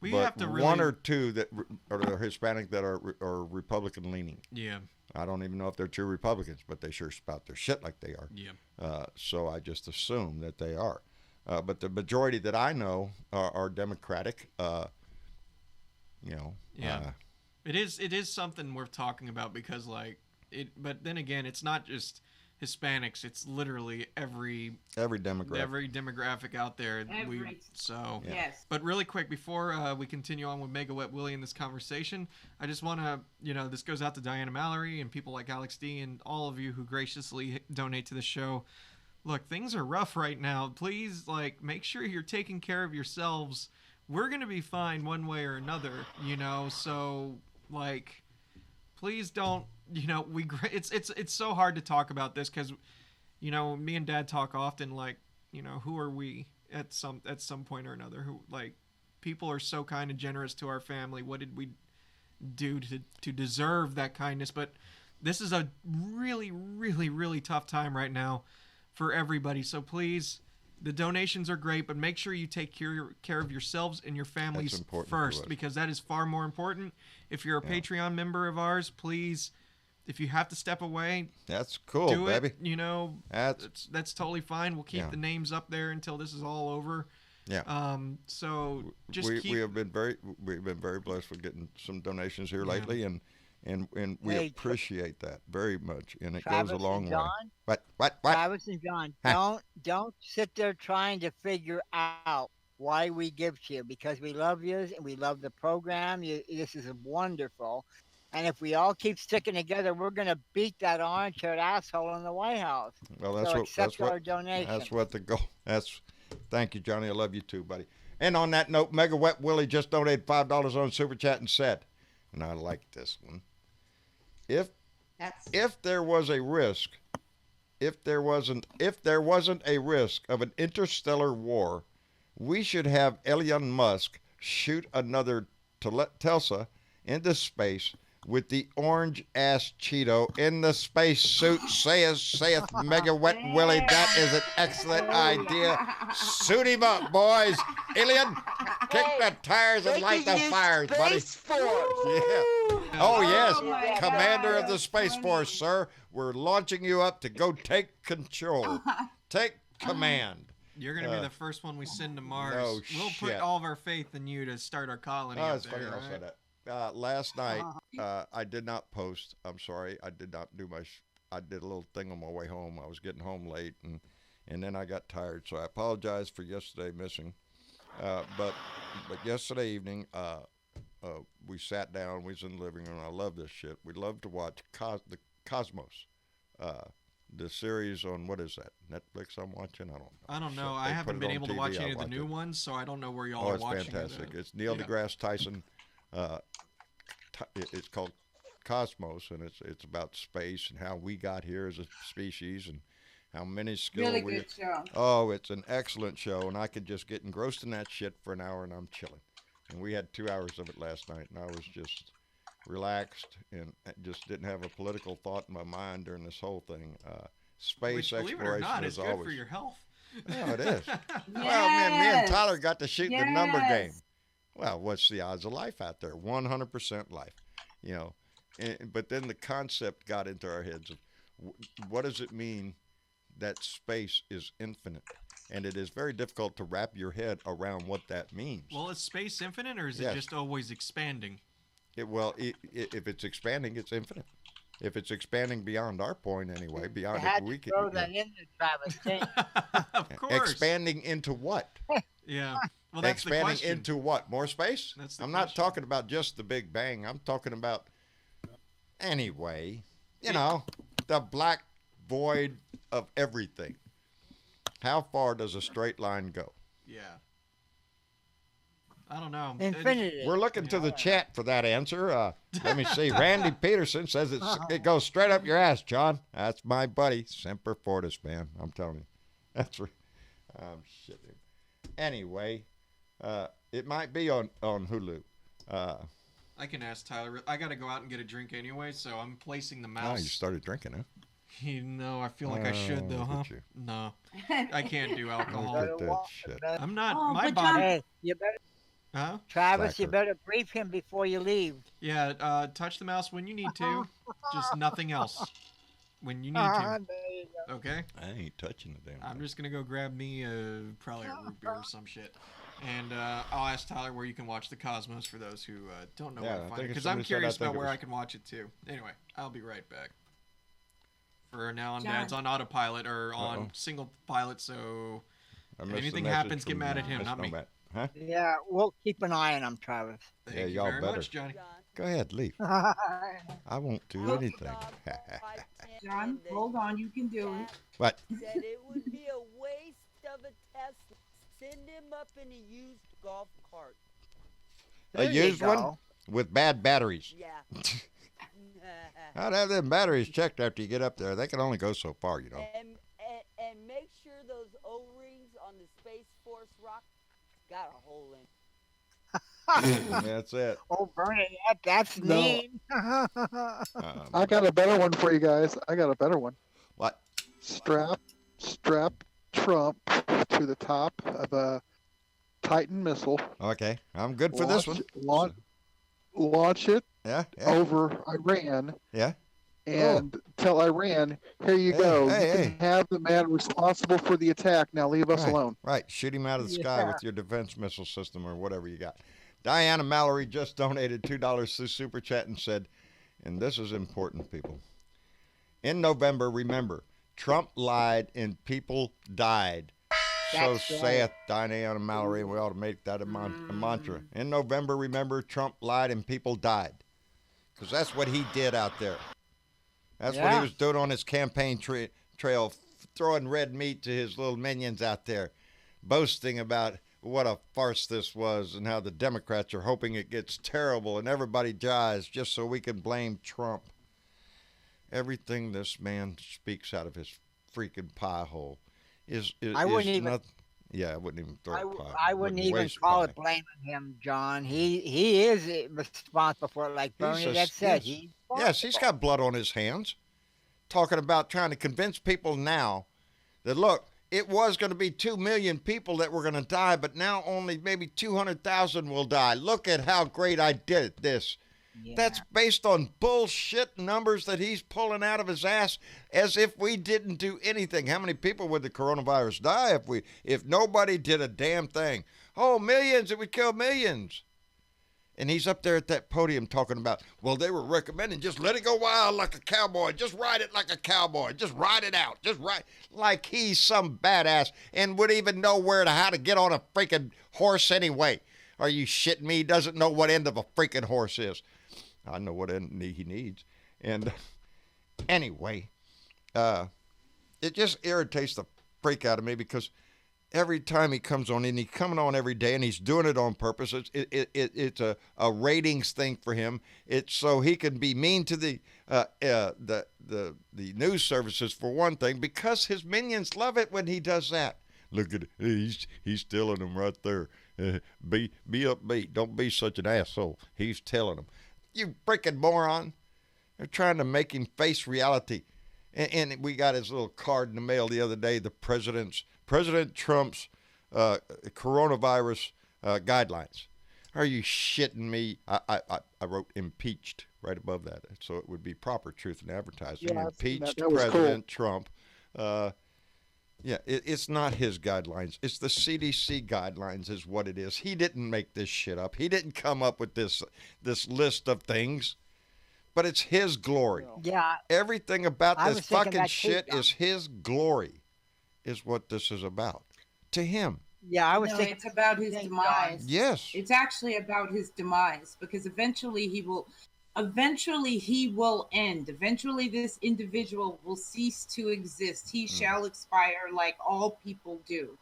We but have to really... one or two that are Hispanic that are Republican leaning. Yeah. I don't even know if they're true Republicans, but they sure spout their shit like they are. Yeah. So I just assume that they are. But the majority that I know are Democratic. Yeah. It is something worth talking about because but then again, it's not just Hispanics, it's literally every demographic out there. Yes. But really quick before we continue on with Mega Wet Willie in this conversation, I just want to, this goes out to Diana Mallory and people like Alex D and all of you who graciously donate to the show. Look, things are rough right now. Please, make sure you're taking care of yourselves. We're going to be fine one way or another, so, please don't, it's so hard to talk about this because, me and Dad talk often, who are we at some point or another? Who, people are so kind and generous to our family. What did we do to deserve that kindness? But this is a really, really, really tough time right now for everybody. So please, the donations are great, but make sure you take care of yourselves and your families first, because that is far more important. If you're a Patreon member of ours, please, if you have to step away, that's cool, do baby. It. That's totally fine. We'll keep the names up there until this is all over. Yeah. So just we've been very blessed with getting some donations here lately, and we appreciate that very much, and it goes a long way. What? Travis and John, don't sit there trying to figure out why we give to you, because we love you and we love the program. This is wonderful, and if we all keep sticking together, we're going to beat that orange-haired asshole in the White House. Well, our donation. That's what the goal. Thank you, Johnny. I love you too, buddy. And on that note, Mega Wet Willie just donated $5 on Super Chat and said, and I like this one. If there was a risk, if there wasn't a risk of an interstellar war, we should have Elon Musk shoot another Tesla into space with the orange ass Cheeto in the space suit. Saith Mega Wet Willie. That is an excellent idea. Suit him up, boys. Alien, kick the tires and light the fires, buddy. Yeah. Oh, yes. Commander of the Space Force, sir. We're launching you up to go take control. Take command. You're going to be the first one we send to Mars. No We'll put shit. all of our faith in you to start our colony up It's there, funny right? I said that. Last night, I did not post. I'm sorry. I did not do my... I did a little thing on my way home. I was getting home late, and then I got tired. So I apologize for yesterday missing. But yesterday evening, we sat down. We was in the living room. I love this shit. We love to watch the Cosmos. The series on, what is that, Netflix I'm watching? I don't know. I haven't been able to watch any of the new ones, so I don't know where y'all are watching. It's fantastic. It's Neil deGrasse Tyson. It's called Cosmos, and it's about space and how we got here as a species and how minuscule Really good show. Oh, it's an excellent show, and I could just get engrossed in that shit for an hour, and I'm chilling. And we had 2 hours of it last night, and I was just relaxed and just didn't have a political thought in my mind during this whole thing. Space Which, believe it or exploration not, is is good always for your health. Oh, it is. Well, me and Tyler got to shoot the number game. Yes. Well, what's the odds of life out there? 100% life, you know. But then the concept got into our heads of what does it mean that space is infinite? And it is very difficult to wrap your head around what that means. Well, is space infinite, or is Yes. it just always expanding? If it's expanding, it's infinite. If it's expanding beyond our point anyway, beyond You had it, we to can. throw that in there, Travis. Of course. Expanding into what? Yeah. Well, that's the Expanding question. into what? More space? That's the I'm not question. talking about just the Big Bang. I'm talking about, anyway, you know, the black void of everything. How far does a straight line go? Yeah. I don't know. Infinity. We're looking to the chat for that answer. Let me see. Randy Peterson says it goes straight up your ass, John. That's my buddy. Semper Fortis, man. I'm telling you. That's right. Shit. Anyway, it might be on Hulu. I can ask Tyler. I got to go out and get a drink anyway, so I'm placing the Oh, mouse. you started drinking, huh? You know, I feel like I should, though, look huh? at you. No. I can't do alcohol. Look at that shit. I'm not. Oh, my but body. Hey, you better, Huh? Travis, you Slacker. better brief him before you leave. Yeah, touch the mouse when you need to. Just nothing else. When you need There to. you go. Okay? I ain't touching the damn I'm thing. just going to go grab me probably a root beer or some shit. And I'll ask Tyler where you can watch the Cosmos for those who don't know Yeah, where I to find think it. Because somebody I'm said curious I think about it where was- I can watch it too. Anyway, I'll be right back. For now on, John. Dad's on autopilot or on Uh-oh. single pilot, so I missed the anything message happens, get from mad at him, Miss not me. Nomad. Huh? Yeah, we'll keep an eye on him, Travis. thank Yeah, you y'all very better. much, Johnny. Go ahead, leave. I won't do anything. John, hold on, you can do it. What? Said it would be a waste of a Tesla. Send him up in a used golf cart. A There you used one go. with bad batteries. Yeah. I'd have them batteries checked after you get up there. They can only go so far, you know. and make sure those O-rings on the Space Force rocket got a hole in. That's it. Oh, Bernie, that's No. mean. I got a better one for you guys. I got a better one. What? Strap Trump to the top of a Titan missile. Okay, I'm good for this one. Launch it Yeah, over Iran yeah. and tell Iran, here you go. hey, You can have the man responsible for the attack. Now leave us Right. alone. Right, shoot him out of the sky Yeah. with your defense missile system or whatever you got. Diana Mallory just donated $2 through Super Chat and said, and this is important, people. In November, remember, Trump lied and people died. So That's right. saith Diana Mallory, and we ought to make that a mantra. In November, remember, Trump lied and people died. Because that's what he did out there. That's what he Yeah. was doing on his campaign trail, throwing red meat to his little minions out there, boasting about what a farce this was and how the Democrats are hoping it gets terrible and everybody dies just so we can blame Trump. Everything this man speaks out of his freaking pie hole is I wouldn't even- not, Yeah, I wouldn't even throw I, a w- pie. I wouldn't even waste call pie. it blaming him, John. He is responsible for it, like Bernadette said. Yes. He's Yes, he's got blood on his hands. Talking about trying to convince people now that, look, it was going to be 2 million people that were going to die, but now only maybe 200,000 will die. Look at how great I did this. Yeah. That's based on bullshit numbers that he's pulling out of his ass as if we didn't do anything. How many people would the coronavirus die if nobody did a damn thing? Oh, millions, it would kill millions. And he's up there at that podium talking about, well, they were recommending just let it go wild like a cowboy. Just ride it like a cowboy. Just ride it out. Just ride like he's some badass and would even know how to get on a freaking horse anyway. Are you shitting me? He doesn't know what end of a freaking horse is. I know what end he needs. And anyway, it just irritates the freak out of me because every time he comes on, and he's coming on every day, and he's doing it on purpose. It's a ratings thing for him. It's so he can be mean to the news services for one thing, because his minions love it when he does that. Look at it. He's telling them right there. Be upbeat. Don't be such an asshole. He's telling them. You freaking moron. They're trying to make him face reality. And we got his little card in the mail the other day, President Trump's coronavirus guidelines. Are you shitting me? I wrote impeached right above that, so it would be proper truth in advertising. Yeah, Impeached that was President Trump. It's not his guidelines. It's the CDC guidelines is what it is. He didn't make this shit up. He didn't come up with this list of things. But it's his glory. Yeah. Everything about I this was thinking fucking that too, shit John. is his glory, is what this is about. To him. Yeah, I was No, thinking it's about his Thank demise. Yes. It's actually about his demise, because eventually he will end. Eventually this individual will cease to exist. He shall expire like all people do.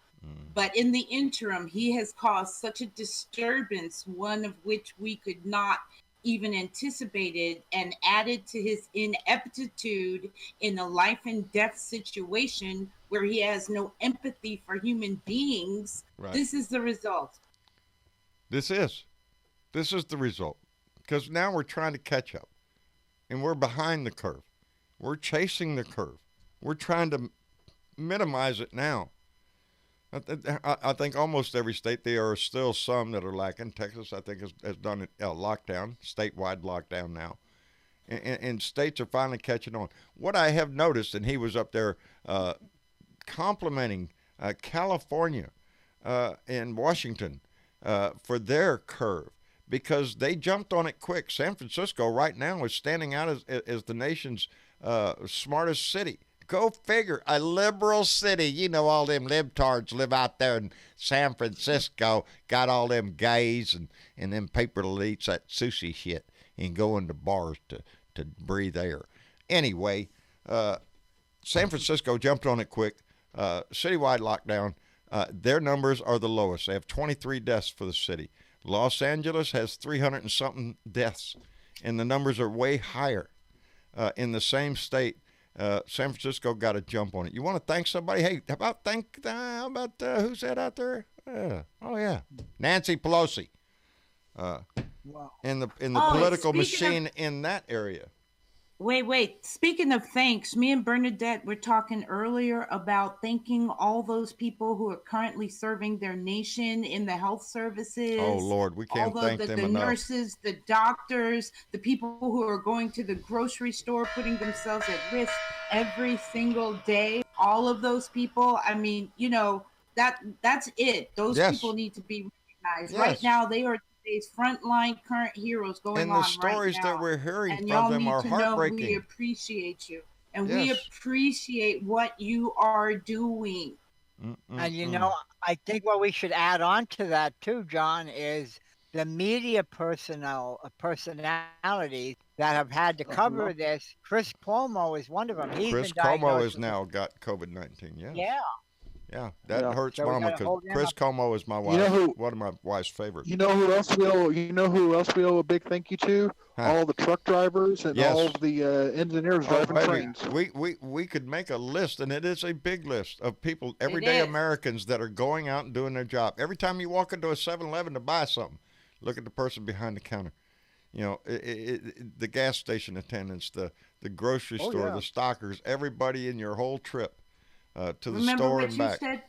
But in the interim, he has caused such a disturbance, one of which we could not even anticipated, and added to his ineptitude in a life and death situation where he has no empathy for human beings. Right. This is the result. This is the result. Because now we're trying to catch up. And we're behind the curve. We're chasing the curve. We're trying to minimize it now. I think almost every state, there are still some that are lacking. Texas, I think, has done a lockdown, statewide lockdown now. And states are finally catching on. What I have noticed, and he was up there complimenting California and Washington for their curve, because they jumped on it quick. San Francisco right now is standing out as the nation's smartest city. Go figure. A liberal city. You know, all them libtards live out there in San Francisco. Got all them gays and them people that eats that sushi shit and go into bars to breathe air. Anyway, San Francisco jumped on it quick. Citywide lockdown. Their numbers are the lowest. They have 23 deaths for the city. Los Angeles has 300 and something deaths, and the numbers are way higher in the same state. San Francisco got a jump on it. You want to thank somebody? Hey, how about who's that out there? Nancy Pelosi. wow. In the Oh, political speaking machine in that area. Wait. Speaking of thanks, me and Bernadette were talking earlier about thanking all those people who are currently serving their nation in the health services. Oh, Lord, we can't thank them the enough. nurses, the doctors, the people who are going to the grocery store, putting themselves at risk every single day. All of those people, I mean, you know, that's it. Those Yes. people need to be recognized. Yes. Right now, they are today's frontline current heroes going And on the stories right now. that we're hearing And from y'all them need are to know we heartbreaking. appreciate you. And we Yes. appreciate what you are doing. And you know, I think what we should add on to that too, John, is the media personalities that have had to cover this. Chris Cuomo is one of them. He's Chris been Cuomo diagnosed has with now got COVID-19. Yes. Yeah. Yeah, that Yeah. hurts So we Mama gotta because hold them Chris up. Como is my wife. You know who? One of my wife's favorite. You know who else we owe? You know who else we owe a big thank you to? Huh. All the truck drivers and Yes. all of the engineers Oh, driving baby, trains. we could make a list, and it is a big list of people, everyday is. Americans that are going out and doing their job. Every time you walk into a 7-Eleven to buy something, look at the person behind the counter. You know, the gas station attendants, the grocery Oh, store, yeah. the stockers, everybody in your whole trip to the Remember store what and you back. said,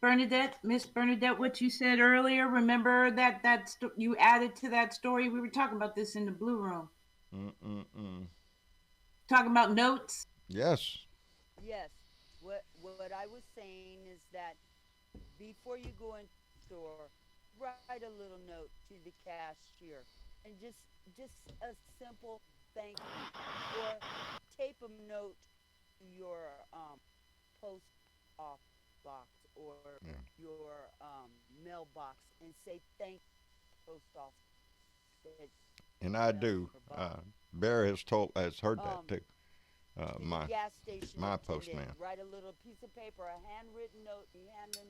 Bernadette, Miss Bernadette, what you said earlier? Remember that you added to that story? We were talking about this in the Blue Room. Talking about notes. Yes. Yes. What I was saying is that before you go in the store, write a little note to the cashier, and just a simple thank you, or tape a note to your post off box or your mailbox and say thank you, post office. And I do. Bear has heard that too. To the My gas station my attendant, postman. write a little piece of paper, a handwritten note, you hand them,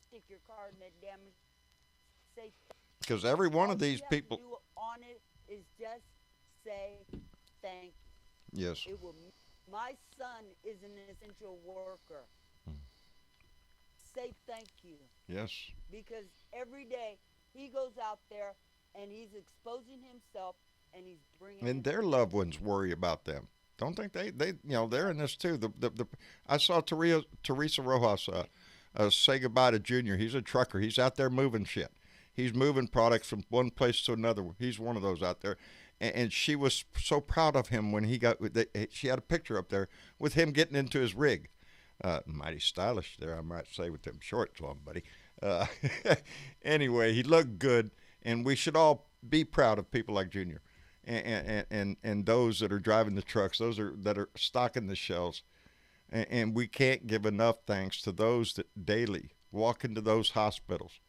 stick your card in that damn, say because every one all of you these have to people. do on it is just say thank you. Yes. It will. My son is an essential worker. Say thank you, Yes. because every day he goes out there and he's exposing himself and he's bringing. And their loved ones worry about them. Don't think they they're in this too. I saw Teresa Rojas say goodbye to Junior. He's a trucker. He's out there moving shit. He's moving products from one place to another. He's one of those out there. And she was so proud of him when he got. She had a picture up there with him getting into his rig. Mighty stylish there, I might say, with them shorts on, buddy. Anyway, he looked good, and we should all be proud of people like Junior, and those that are driving the trucks, that are stocking the shelves, and we can't give enough thanks to those that daily walk into those hospitals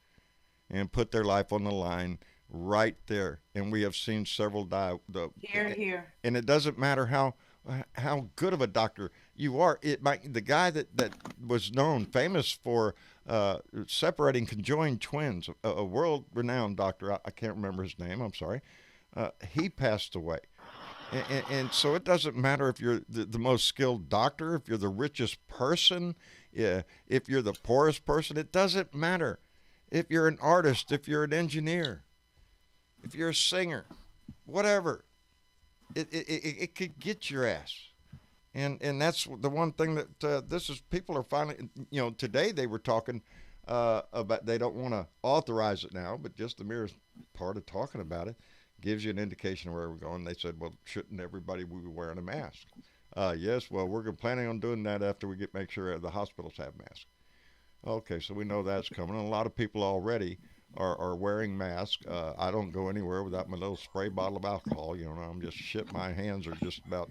and put their life on the line right there. And we have seen several die. Here. And it doesn't matter how good of a doctor you are. The guy that was famous for separating conjoined twins, a world-renowned doctor. I can't remember his name. I'm sorry. He passed away. And so it doesn't matter if you're the most skilled doctor, if you're the richest person, if you're the poorest person. It doesn't matter. If you're an artist, if you're an engineer, if you're a singer, whatever, it could get your ass. And that's the one thing that people are finally, today they were talking about, they don't want to authorize it now, but just the mere part of talking about it gives you an indication of where we're going. They said, well, shouldn't everybody be wearing a mask? Yes, well, we're planning on doing that after we make sure the hospitals have masks. Okay, so we know that's coming. And a lot of people already are wearing masks. I don't go anywhere without my little spray bottle of alcohol. I'm just shit. My hands are just about,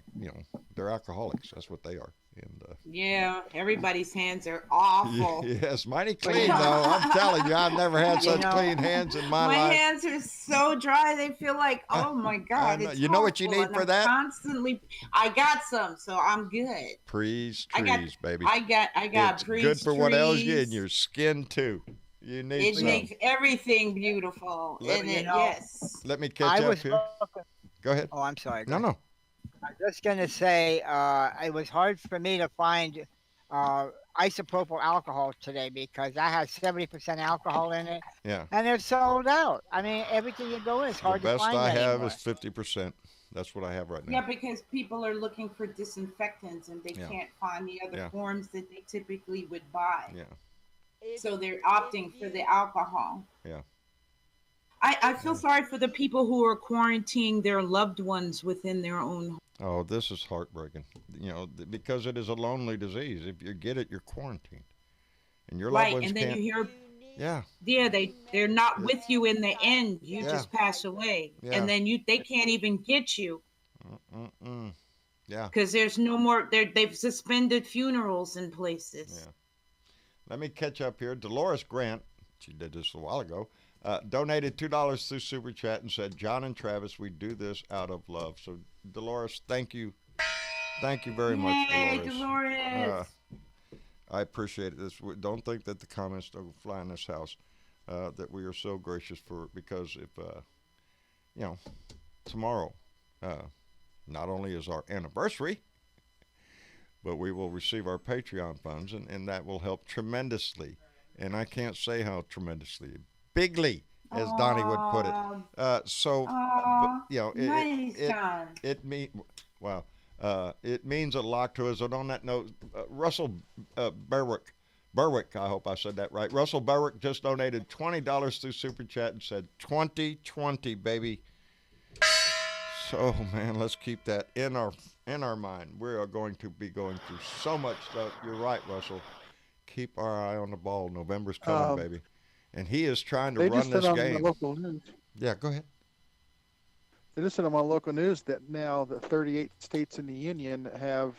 they're alcoholics. That's what they are. And Yeah, everybody's hands are awful. yes, mighty clean though. I'm telling you, I've never had such clean hands in my My life. hands are so dry; they feel like, oh my god! know. It's You know what you horrible, need and for I'm that? Constantly, I got some, so I'm good. Trees, I got, baby. I got It's trees. good for what ails you trees. and your skin too. You need It some. makes everything beautiful. Yes. Let me catch I up was here. Go ahead. Oh, I'm sorry. No. I'm just gonna say it was hard for me to find isopropyl alcohol today because I had 70% alcohol in it, Yeah. and they're sold out. I mean, everything you go in is hard The to best find I have anymore. is 50%. That's what I have right now. Yeah, because people are looking for disinfectants and they Yeah. can't find the other Yeah. forms that they typically would buy. Yeah. So they're opting for the alcohol. Yeah. I feel sorry for the people who are quarantining their loved ones within their own home. Oh, this is heartbreaking. Because it is a lonely disease. If you get it, you're quarantined, and your loved Right, ones and then can't. you hear, Yeah. they're not with you in the end. You Yeah. just pass away, Yeah. and then they can't even get you Yeah. because there's no more. They've suspended funerals in places. Yeah. Let me catch up here. Dolores Grant, she did this a while ago, donated $2 through Super Chat and said, John and Travis, we do this out of love. So, Dolores, thank you. Thank you very much, Yay, Dolores. Dolores. I appreciate it. Don't think that the comments don't fly in this house. That we are so gracious for it, because if tomorrow, not only is our anniversary, but we will receive our Patreon funds, and that will help tremendously. And I can't say how tremendously, bigly, as Donnie would put it. It means a lot to us. And on that note, Russell Berwick, I hope I said that right. Russell Berwick just donated $20 through Super Chat and said 2020, baby. So, man, let's keep that in our mind. We are going to be going through so much stuff. You're right, Russell. Keep our eye on the ball. November's coming, baby. And he is trying to run this game. Local news. Yeah, go ahead. They just said on my local news that now the 38 states in the union have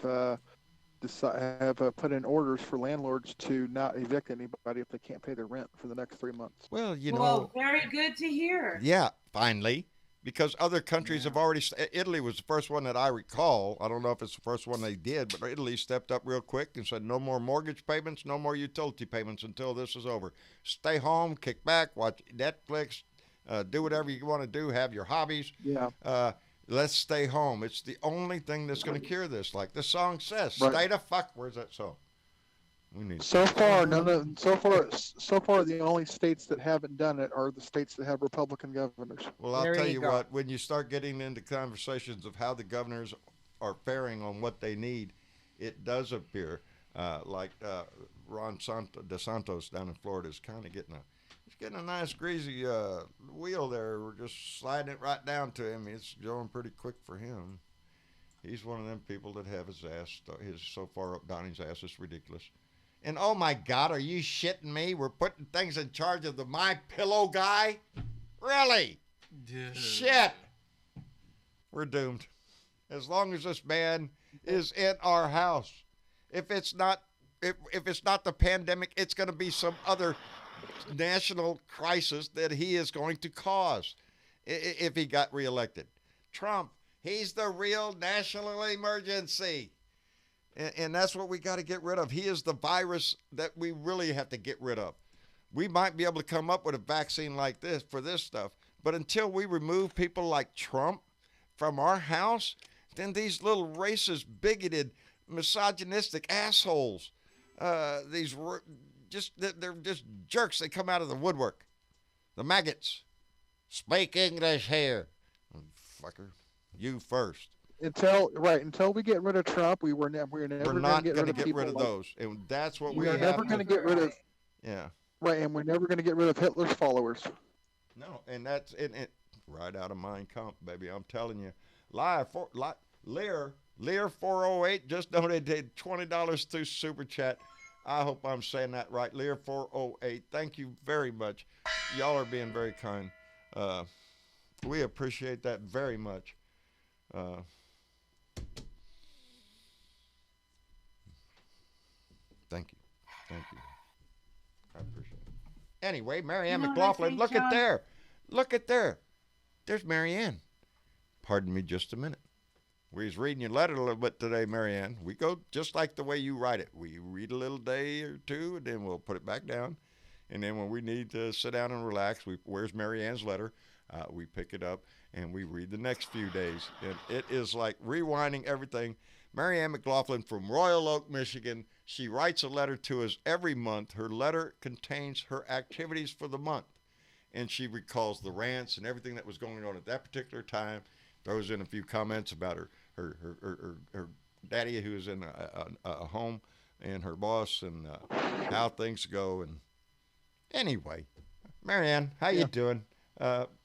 put in orders for landlords to not evict anybody if they can't pay their rent for the next 3 months. Well, Well, very good to hear. Yeah, finally. Because other countries have already. Italy was the first one that I recall. I don't know if it's the first one they did, but Italy stepped up real quick and said no more mortgage payments, no more utility payments until this is over. Stay home, kick back, watch Netflix, do whatever you want to do, have your hobbies. Yeah. Let's stay home. It's the only thing that's going to cure this. Like the song says, right. Stay the fuck. Where's that song? So far, the only states that haven't done it are the states that have Republican governors. Well, I'll tell you what, when you start getting into conversations of how the governors are faring on what they need, it does appear like Ron DeSantos down in Florida is kind of getting a nice greasy wheel there. We're just sliding it right down to him. It's going pretty quick for him. He's one of them people that have his ass so far up Donnie's ass, it's ridiculous. And oh my God, are you shitting me? We're putting things in charge of the My Pillow guy? Really? Dude. Shit. We're doomed. As long as this man is in our house. If it's not the pandemic, it's going to be some other national crisis that he is going to cause if he got reelected. Trump, he's the real national emergency. And that's what we got to get rid of. He is the virus that we really have to get rid of. We might be able to come up with a vaccine like this for this stuff, but until we remove people like Trump from our house, then these little racist, bigoted, misogynistic assholes, they're just jerks. They come out of the woodwork. The maggots. Speak English here. Fucker, you first. Until we get rid of Trump, we're not going to get rid of those, and that's what we are never going to get rid of. Yeah. Right, and we're never going to get rid of Hitler's followers. No, and that's it. Right out of Mein Kampf, baby. I'm telling you. Lear 408 just donated $20 through Super Chat. I hope I'm saying that right. Lear 408. Thank you very much. Y'all are being very kind. We appreciate that very much. Thank you. I appreciate it. Anyway, Marianne McLaughlin, look at there. There's Marianne. Pardon me just a minute. We was reading your letter a little bit today, Marianne. We go just like the way you write it. We read a little day or two, and then we'll put it back down. And then when we need to sit down and relax, where's Marianne's letter? We pick it up, and we read the next few days. And it is like rewinding everything. Marianne McLaughlin from Royal Oak, Michigan. She writes a letter to us every month. Her letter contains her activities for the month. And she recalls the rants and everything that was going on at that particular time. Throws in a few comments about her daddy who's in a home and her boss and how things go. And anyway, Marianne, how you doing?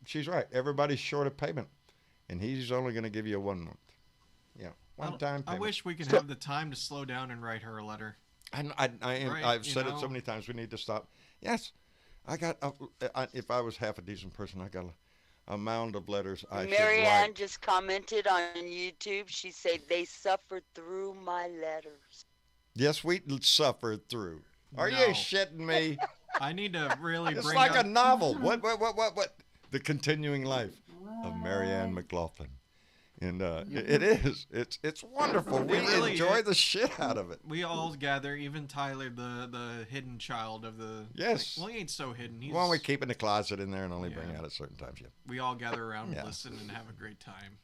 She's right. Everybody's short of payment. And he's only going to give you a 1 month. Yeah. One-time payment. I wish we could have the time to slow down and write her a letter. I've said it so many times. We need to stop. Yes, I got. If I was half a decent person, I got a mound of letters. Marianne just commented on YouTube. She said they suffered through my letters. Yes, we suffered through. Are you shitting me? I need to really. It's like a novel. What? The continuing life of Marianne McLaughlin. And it is. It's wonderful. We really enjoy is. the shit out of it. We all gather, even Tyler, the hidden child of the. Yes. Well, he ain't so hidden. He's, Well, we keep in the closet in there and only bring Yeah. out at certain times. Yeah. we all gather around, Yeah. listen, and have a great time,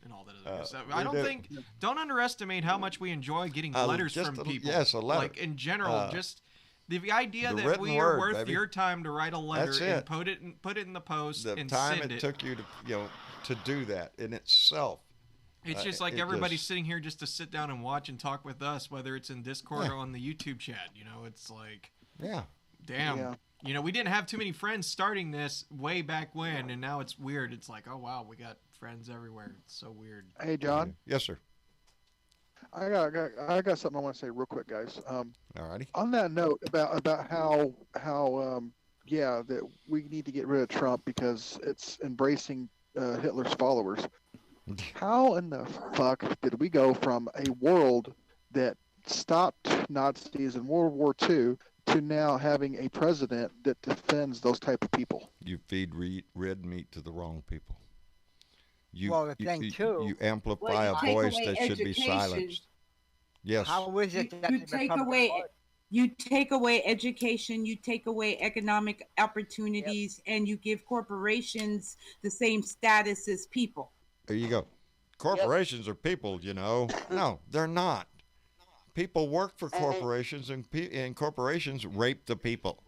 and all that other good stuff. we I don't do. think. Don't underestimate how much we enjoy getting letters just from a- people. yes, a letter. Like in general, just. The idea the that written we are word, worth baby. your time to write a letter That's and it. put it in the post The and time send it it. took you to do that in itself. It's just like it everybody's just- sitting here just to sit down and watch and talk with us, whether it's in Discord or on the YouTube chat. It's like, Yeah. damn. Yeah. We didn't have too many friends starting this way back when, and now it's weird. It's like, oh wow, we got friends everywhere. It's so weird. Hey, John. Yes, sir. I got something I want to say real quick, guys. Alrighty. On that note about how that we need to get rid of Trump because it's embracing Hitler's followers. How in the fuck did we go from a world that stopped Nazis in World War II to now having a president that defends those type of people? You feed red meat to the wrong people. Well, the thing, too- You amplify Well, you a take voice away that should be education. silenced. Yes. How is it that You the take Republican away Party- you take away education, you take away economic opportunities, and you give corporations the same status as people. There you go. Corporations are people, No, they're not. People work for corporations, and corporations rape the people.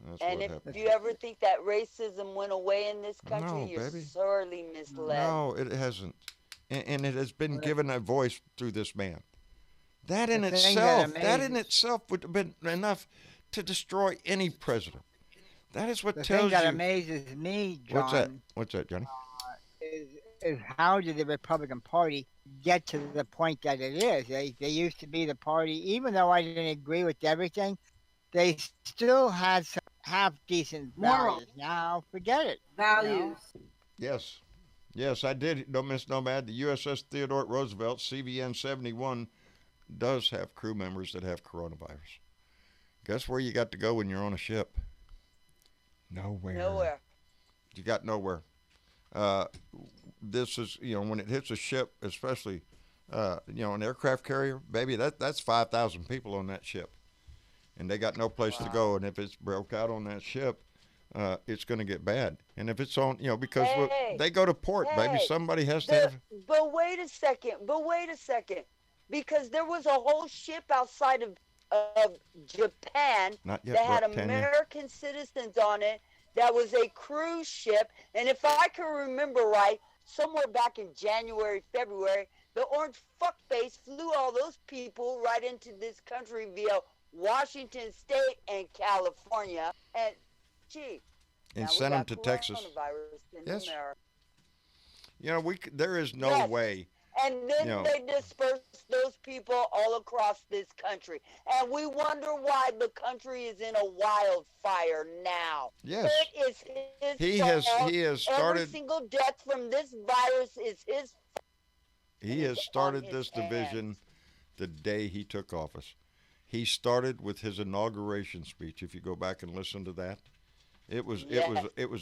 That's And what if happens. you ever think that racism went away in this country, No, you're baby. sorely misled. No, it hasn't. And it has been given a voice through this man. That in The thing itself, that that in amazes- itself would have been enough to destroy any president. That is what The tells thing that you. amazes me, John, What's that? What's that, Johnny? is how did the Republican Party get to the point that it is? They used to be the party, even though I didn't agree with everything, they still had some half decent Moral. values. Now forget it. Values. Yes. Yes, I did. Don't miss no bad. The USS Theodore Roosevelt, CVN 71, does have crew members that have coronavirus. Guess where you got to go when you're on a ship? Nowhere. Nowhere. You got nowhere. This is, when it hits a ship, especially, an aircraft carrier, baby, that's 5,000 people on that ship. And they got no place to go. And if it's broke out on that ship, it's going to get bad. And if it's on, because they go to port, baby, hey, somebody has to have. But wait a second. Because there was a whole ship outside of Japan Not yet, that had but Tanya. American citizens on it. That was a cruise ship. And if I can remember right, somewhere back in January, February, the orange fuckface flew all those people right into this country via Washington State and California. And, gee. And now we sent them got to Texas. coronavirus in Yes. America. There is no Yes. way. And then No. they disperse those people all across this country. And we wonder why the country is in a wildfire now. Yes. It is his He fault. has started. Every single death from this virus is his fault. He has It's started on this his division hands. the day he took office. He started with his inauguration speech. If you go back and listen to that, it was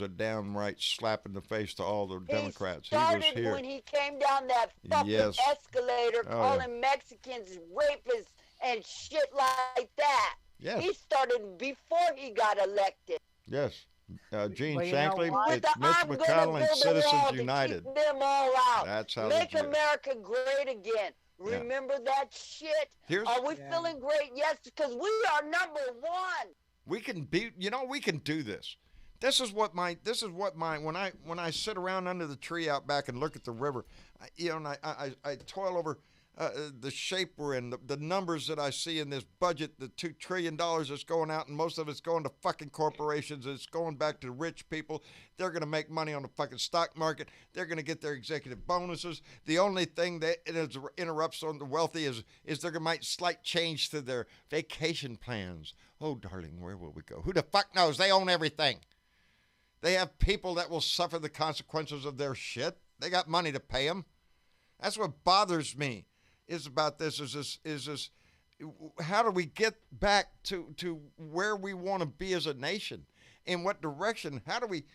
a downright slap in the face to all the Democrats. He was started here. when he came down that fucking Yes. escalator Oh, calling Mexicans rapists and shit like that. Yes. He started before he got elected. Yes. Gene Well, you know Shankly, what? it's Mitch I'm gonna McConnell and build a wall Citizens to United. keep them all out. That's how Make they do it. America great again. Yeah. Remember that shit? Here's- Are we Yeah. feeling great? Yes, because we are number one. We can be, we can do this. This is what when I sit around under the tree out back and look at the river, I toil over the shape we're in, the numbers that I see in this budget, the $2 trillion that's going out, and most of it's going to fucking corporations. It's going back to rich people. They're going to make money on the fucking stock market. They're going to get their executive bonuses. The only thing that interrupts on the wealthy is there might slight change to their vacation plans. Oh, darling, where will we go? Who the fuck knows? They own everything. They have people that will suffer the consequences of their shit. They got money to pay them. That's what bothers me. Is this how do we get back to where we want to be as a nation? In what direction? How do we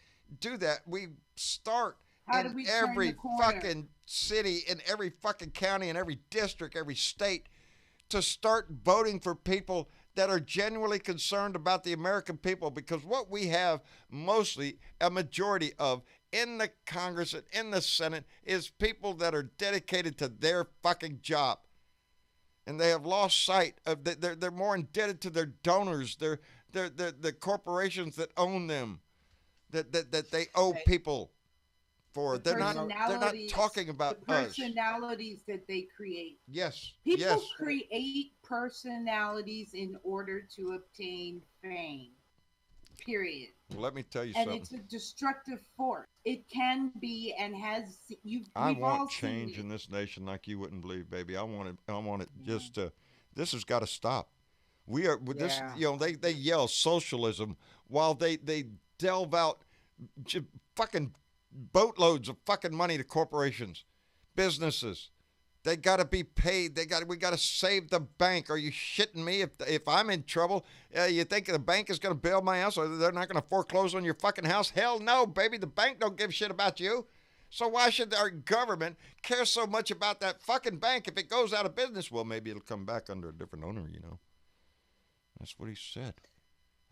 do that? We start How do in we turn the every corner? fucking city, in every fucking county, in every district, every state, to start voting for people that are genuinely concerned about the American people, because what we have mostly a majority of in the Congress and in the Senate is people that are dedicated to their fucking job. And they have lost sight of they're more indebted to their donors, the corporations that own them, that they owe people for. They're not talking about the us. personalities that they create. Yes. People yes. create personalities in order to obtain fame. Period. Well, let me tell you And something. it's a destructive force. It can be and has. I we've all want seen change it. in this nation like you wouldn't believe, baby. I want it just to. This has got to stop. We are with this. You know, they yell socialism while they delve out fucking boatloads of fucking money to corporations, businesses. They got to be paid. We got to save the bank. Are you shitting me? If I'm in trouble, you think the bank is going to bail my ass, or they're not going to foreclose on your fucking house? Hell no, baby. The bank don't give a shit about you. So why should our government care so much about that fucking bank if it goes out of business? Well, maybe it'll come back under a different owner, you know. That's what he said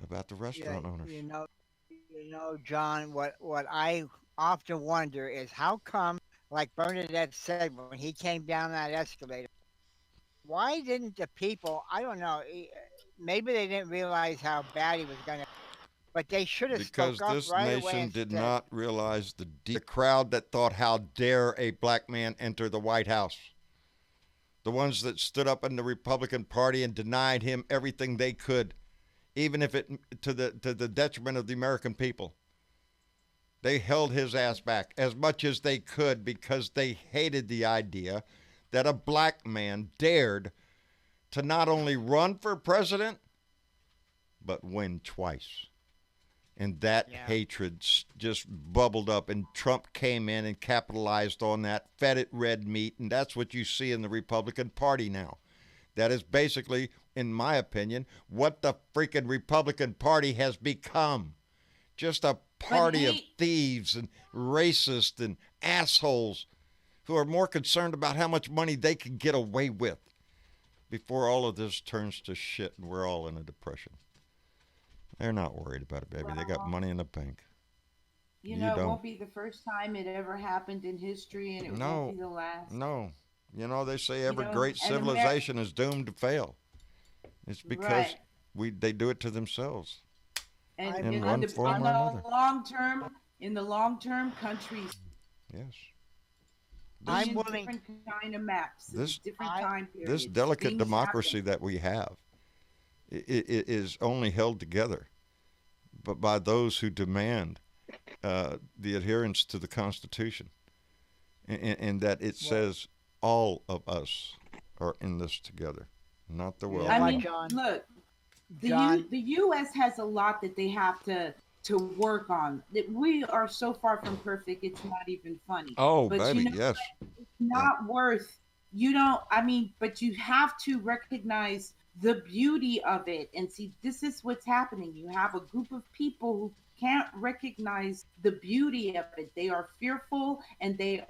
about the restaurant owners. You know, John, what I often wonder is how come, like Bernadette said when he came down that escalator, why didn't the people, I don't know, maybe they didn't realize how bad he was going to, but they should have spoke up right away. Because this nation did not realize the crowd that thought, how dare a black man enter the White House. The ones that stood up in the Republican Party and denied him everything they could, even if it to the detriment of the American people. They held his ass back as much as they could because they hated the idea that a black man dared to not only run for president, but win twice. And that hatred just bubbled up, and Trump came in and capitalized on that, fed it red meat, and that's what you see in the Republican Party now. That is basically, in my opinion, what the freaking Republican Party has become. Just a party of thieves and racists and assholes who are more concerned about how much money they can get away with before all of this turns to shit and we're all in a depression. They're not worried about it, baby. They got money in the bank. You know, it won't be the first time it ever happened in history, and it won't be the last. No. You know, they say every great civilization is doomed to fail. It's because they do it to themselves. And in one form or another. In the long term, countries. Yes. I'm willing. Different kind of maps. Different time periods. This delicate democracy that we have it is only held together, but by those who demand the adherence to the Constitution, and that it says all of us are in this together, not the world. I mean, look, the U.S. has a lot that they have to work on. That we are so far from perfect, it's not even funny. Oh, but baby, yes. It's not worth. But you have to recognize the beauty of it and see this is what's happening. You have a group of people who can't recognize the beauty of it. They are fearful and they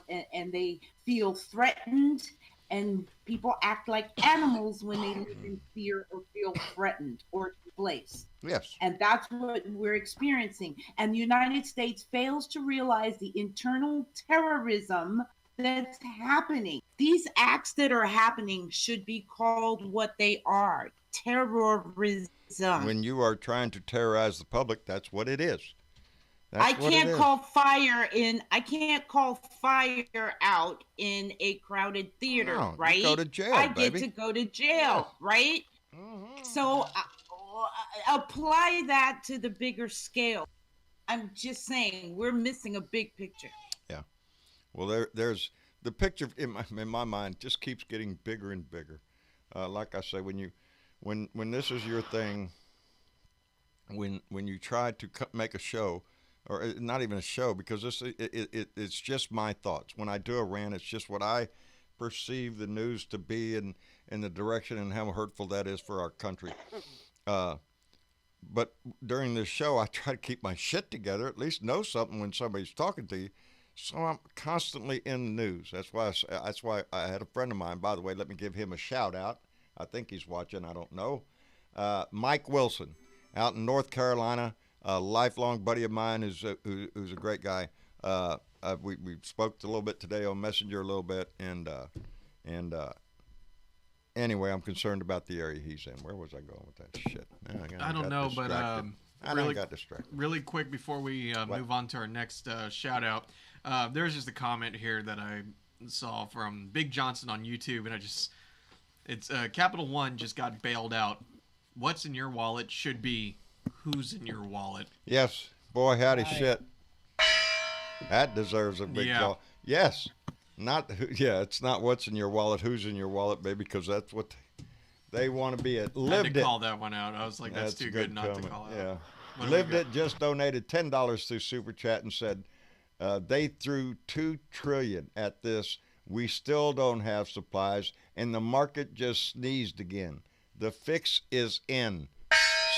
and they feel threatened, and people act like animals when they live in fear or feel threatened or displaced. Yes. And that's what we're experiencing. And the United States fails to realize the internal terrorism that's happening. These acts that are happening should be called what they are: terrorism. When you are trying to terrorize the public, that's what it is. I can't call fire out in a crowded theater, right? You go to jail, I get to go to jail, right? Mm-hmm. So apply that to the bigger scale. I'm just saying we're missing a big picture. Yeah. Well, there's the picture in my mind just keeps getting bigger and bigger. Like I say, when this is your thing, when you try to make a show, or not even a show, because it's just my thoughts. When I do a rant, it's just what I perceive the news to be and the direction and how hurtful that is for our country. But during this show, I try to keep my shit together, at least know something when somebody's talking to you. So I'm constantly in the news. That's why I had a friend of mine. By the way, let me give him a shout out. I think he's watching. I don't know. Mike Wilson, out in North Carolina, a lifelong buddy of mine who's a great guy. We spoke a little bit today on Messenger a little bit, and anyway, I'm concerned about the area he's in. Where was I going with that shit? I don't know, but really got distracted. Really quick before we move on to our next shout out, there's just a comment here that I saw from Big Johnson on YouTube, and it's Capital One just got bailed out. What's in your wallet should be who's in your wallet. Yes, boy, howdy shit. That deserves a big call. Yes. It's not what's in your wallet, who's in your wallet, baby, because that's what they want to be at. I had to call that one out. I was like, that's too good not to call out. Yeah. Lived It just donated $10 through Super Chat and said, they threw $2 trillion at this. We still don't have supplies, and the market just sneezed again. The fix is in.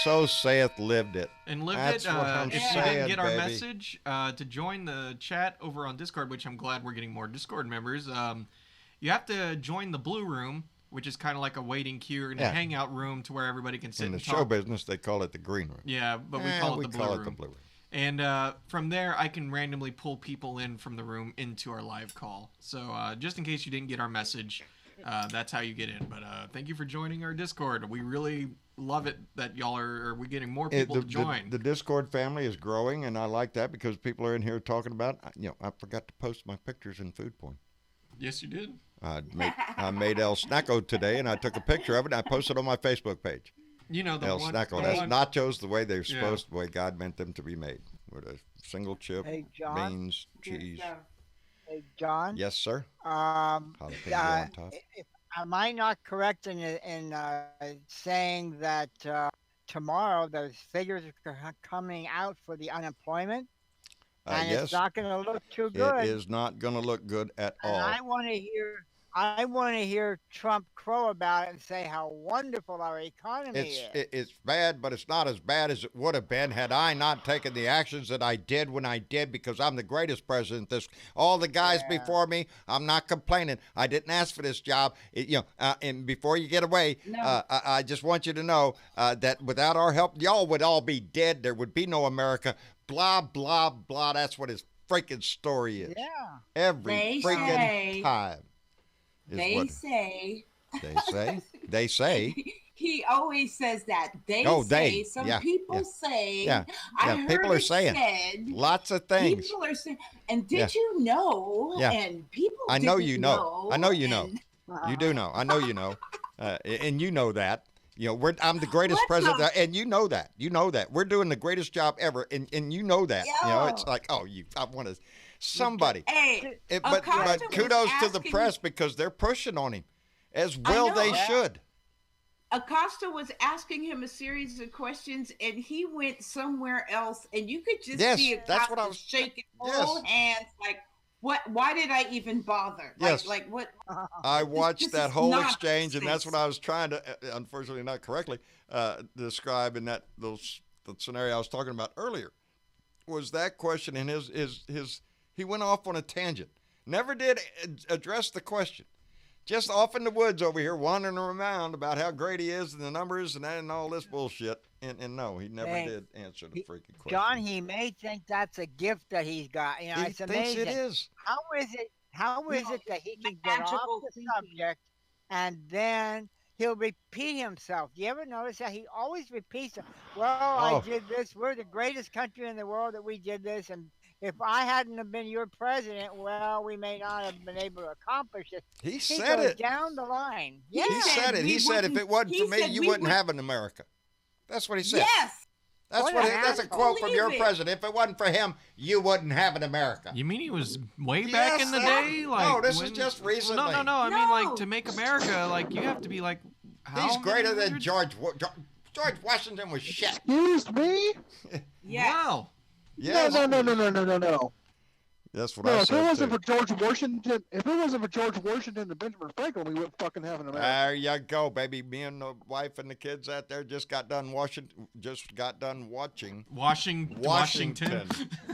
So saith Lived It. And Lived That's It, what I'm if saying, you didn't get our baby. message, to join the chat over on Discord, which I'm glad we're getting more Discord members, you have to join the Blue Room, which is kind of like a waiting queue and a hangout room to where everybody can sit in the and talk. show business, they call it the Green Room. Yeah, but we call it the Blue Room. And from there, I can randomly pull people in from the room into our live call. So just in case you didn't get our message, that's how you get in. But thank you for joining our Discord. We really love it that y'all are we getting more people to join. The Discord family is growing, and I like that because people are in here talking about, I forgot to post my pictures in food porn. Yes, you did. I made El Snacko today, and I took a picture of it, and I posted it on my Facebook page. You know, the El one, Snacko. That's nachos the way they're supposed, the way God meant them to be made, with a single chip, beans, cheese. Hey, John. Yes, sir. Jalapeno on top. Am I not correct in saying that tomorrow those figures are coming out for the unemployment? And yes, it's not going to look too good. It is not going to look good at all. And I want to hear Trump crow about it and say how wonderful our economy is. It's bad, but it's not as bad as it would have been had I not taken the actions that I did when I did, because I'm the greatest president. All the guys before me, I'm not complaining. I didn't ask for this job. And before you get away, I just want you to know that without our help, y'all would all be dead. There would be no America. Blah, blah, blah. That's what his freaking story is. Yeah. Every freaking time. They say. He always says that. Some people say. Yeah. People are saying lots of things. People are saying. And did you know? Yeah. And people. I know you know. I know you know. You do know. I know you know. And you know that. I'm the greatest president, and you know that. You know that. We're doing the greatest job ever, and you know that. It's like, I want to. Somebody. Hey, but kudos to the press because they're pushing on him, as well they should. Acosta was asking him a series of questions, and he went somewhere else, and you could just see Acosta that's what I was shaking both hands, like, what? Why did I even bother? Yes. Like what? I watched that whole exchange, and that's what I was trying to, unfortunately not correctly, describe in the scenario I was talking about earlier. Was that question, and his he went off on a tangent. Never did address the question. Just off in the woods over here, wandering around about how great he is and the numbers and all this bullshit. And no, he never did answer the freaking question. John, he may think that's a gift that he's got. It's amazing. It is. How is it that he can get off the subject and then he'll repeat himself? Do you ever notice that he always repeats it? Well, I did this. We're the greatest country in the world that we did this, and if I hadn't have been your president, well, we may not have been able to accomplish it. He said it down the line. Yeah. He said it. He said if it wasn't for me, you wouldn't have an America. That's what he said. Yes. That's a quote from your president. If it wasn't for him, you wouldn't have an America. You mean he was way back in the day? Like, no, this is just recently. No. I mean, like, to make America, like, you have to be like, he's greater than George Washington was shit. Excuse me? Yes. Wow. Yes. No. That's what No, I if it said wasn't too. for George Washington, and Benjamin Franklin, we wouldn't fucking have an America. There you go, baby. Me and the wife and the kids out there just got done watching. Washington.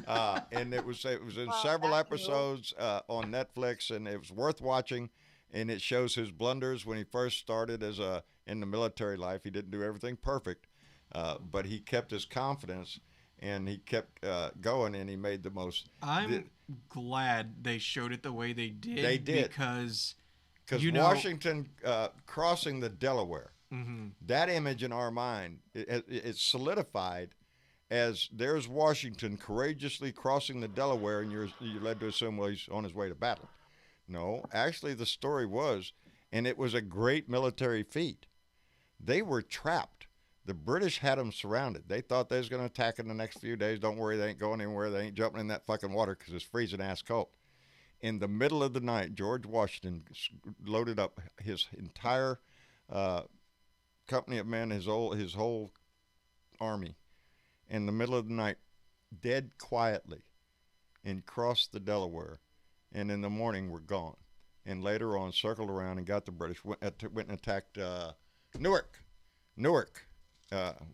And it was in Well, several that's new. episodes on Netflix, and it was worth watching. And it shows his blunders when he first started in the military life. He didn't do everything perfect, but he kept his confidence, and he kept going, and he made the most. I'm glad they showed it the way they did. They did. Because Washington crossing the Delaware, Mhm. that image in our mind, it's solidified as there's Washington courageously crossing the Delaware, and you're led to assume, well, he's on his way to battle. No, actually, the story was, and it was a great military feat. They were trapped. The British had them surrounded. They thought they was going to attack in the next few days. Don't worry, they ain't going anywhere. They ain't jumping in that fucking water because it's freezing ass cold. In the middle of the night, George Washington loaded up his entire company of men, his whole army, in the middle of the night, dead quietly, and crossed the Delaware. And in the morning, we're gone. And later on, circled around and got the British, went and attacked Newark. Newark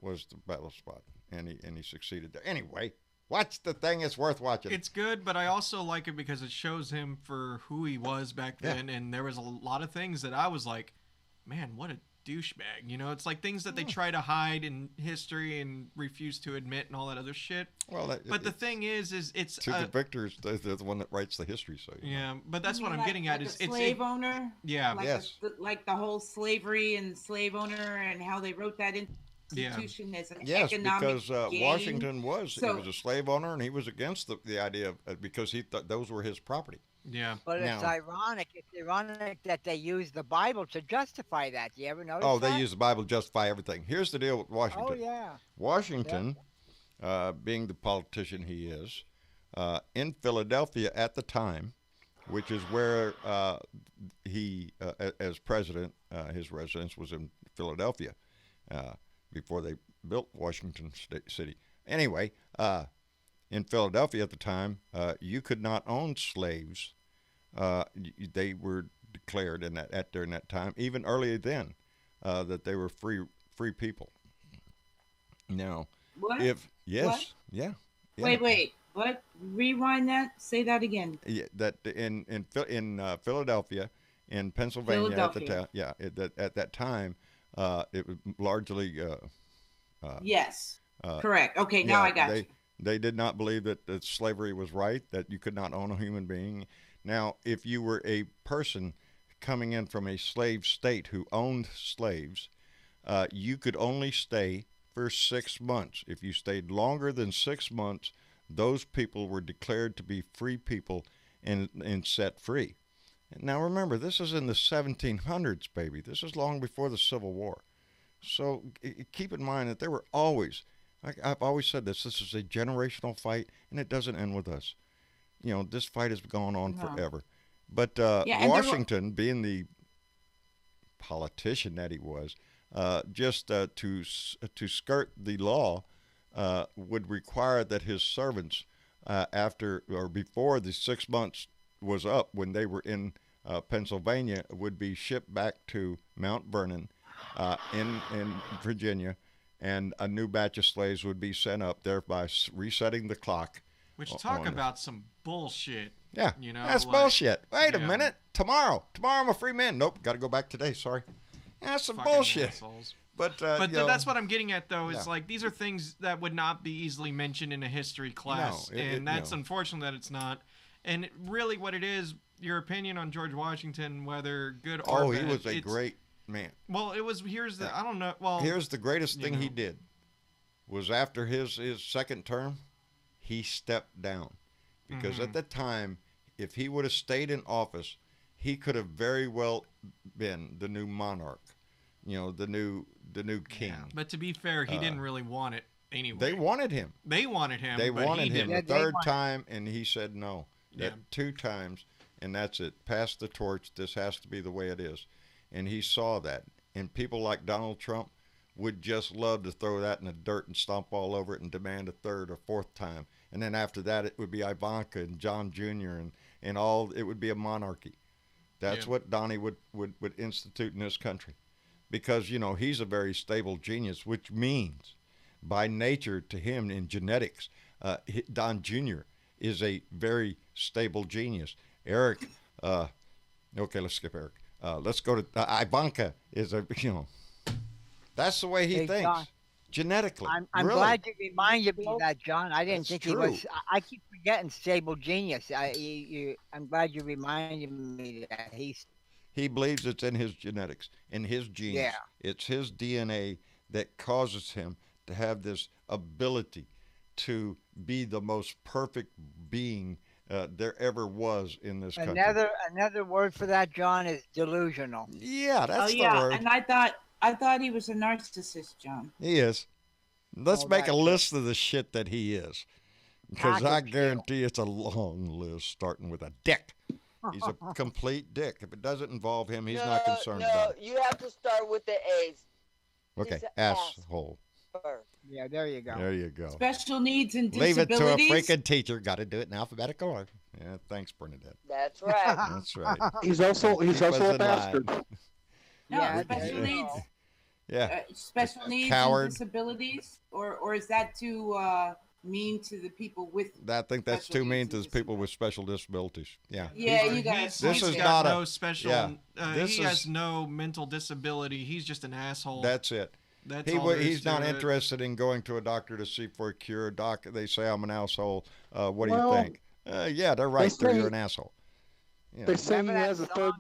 was the battle spot, and he succeeded there. Anyway, watch the thing. It's worth watching. It's good, but I also like it because it shows him for who he was back then. And there was a lot of things that I was like, man, what a douchebag. You know, it's like things that they try to hide in history and refuse to admit and all that other shit. Well, but the thing is it's to the victors, they're the one that writes the history. So yeah, but that's what I'm getting at. Is a slave owner? Yeah. Like yes. Like the whole slavery and slave owner and how they wrote that institution as an economic because gain. Washington he was a slave owner, and he was against the idea of because he thought those were his property. Yeah. But it's ironic. It's ironic that they use the Bible to justify that. You ever notice Oh, that? they use the Bible to justify everything. Here's the deal with Washington. Oh, yeah. Washington, being the politician he is, in Philadelphia at the time, which is where he, as president, his residence was in Philadelphia before they built Washington City. Anyway, in Philadelphia at the time, you could not own slaves. They were declared during that time, even earlier then, that they were free people. Now, What? yeah. Wait. What? Rewind that. Say that again. Yeah, that in Philadelphia, in Pennsylvania at the time. Yeah, at that time, it was largely. Yes. Correct. Okay, now I got you. They did not believe that slavery was right, that you could not own a human being. Now, if you were a person coming in from a slave state who owned slaves, you could only stay for 6 months. If you stayed longer than 6 months, those people were declared to be free people and set free. Now, remember, this is in the 1700s, baby. This is long before the Civil War. So keep in mind that there were always... I've always said this is a generational fight, and it doesn't end with us. You know, this fight has gone on forever. But Washington, being the politician that he was, just to skirt the law, would require that his servants, after or before the 6 months was up, when they were in Pennsylvania, would be shipped back to Mount Vernon in Virginia, and a new batch of slaves would be sent up, thereby resetting the clock. Which talk about some bullshit. Yeah, you know, that's bullshit. Wait a minute, tomorrow I'm a free man. Nope, got to go back today. Sorry. That's some bullshit. Assholes. But that's what I'm getting at, though. Is like these are things that would not be easily mentioned in a history class, and that's unfortunate that it's not. And really, what it is, your opinion on George Washington, whether good or bad. He was a great man. Well, it was. Here's the. I don't know. Well, here's the greatest thing he did. Was after his second term, he stepped down, because at the time, if he would have stayed in office, he could have very well been the new monarch. You know, the new king. Yeah. But to be fair, he didn't really want it anyway. They wanted him. They wanted him. They wanted him the third time, him. And he said no. That 2 times, and that's it. Pass the torch. This has to be the way it is. And he saw that. And people like Donald Trump would just love to throw that in the dirt and stomp all over it and demand a 3rd or 4th time. And then after that, it would be Ivanka and John Jr. and all. It would be a monarchy. That's what Donnie would institute in this country, because he's a very stable genius, which means, by nature to him in genetics, Don Jr. is a very stable genius. Eric, okay, let's skip Eric. Let's go to Ivanka. Is a that's the way he Hey, thinks. John, Genetically. I'm really. glad you reminded me of that, John. I didn't That's think true. he was. I keep forgetting stable genius. I'm glad you reminded me that he's. He believes it's in his genetics, in his genes. Yeah. It's his DNA that causes him to have this ability to be the most perfect being there ever was in this country. Another word for that, John, is delusional. Yeah, that's the yeah, word. and I thought he was a narcissist, John. He is. Let's Oh, make a that's list of the shit that he is, because I Package deal. guarantee it's a long list, starting with a dick. He's a complete dick. If it doesn't involve him, he's not concerned about it. You have to start with the A's. Okay, He's an asshole. Yeah, there you go. There you go. Special needs and Leave it to a disabilities. freaking teacher. Got to do it in alphabetical order. Yeah, thanks, Bernadette. That's right. That's right. He's also Keep us a in bastard. line. No, Yeah, special there you needs. go. Yeah. Special needs coward. and disabilities, or is that too mean to the people with? I think that's special too mean needs to and the people with special disabilities. Yeah. Yeah, you guys. This He's is got not a- no special. yeah, this he has is- no mental disability. He's just an asshole. That's it. That's all there is He's to not it. interested in going to a doctor to see for a cure. Doc, they say I'm an asshole. What do you Well, think? Yeah, they're right. they say- You're an asshole. Yeah. They say he Remember has a third.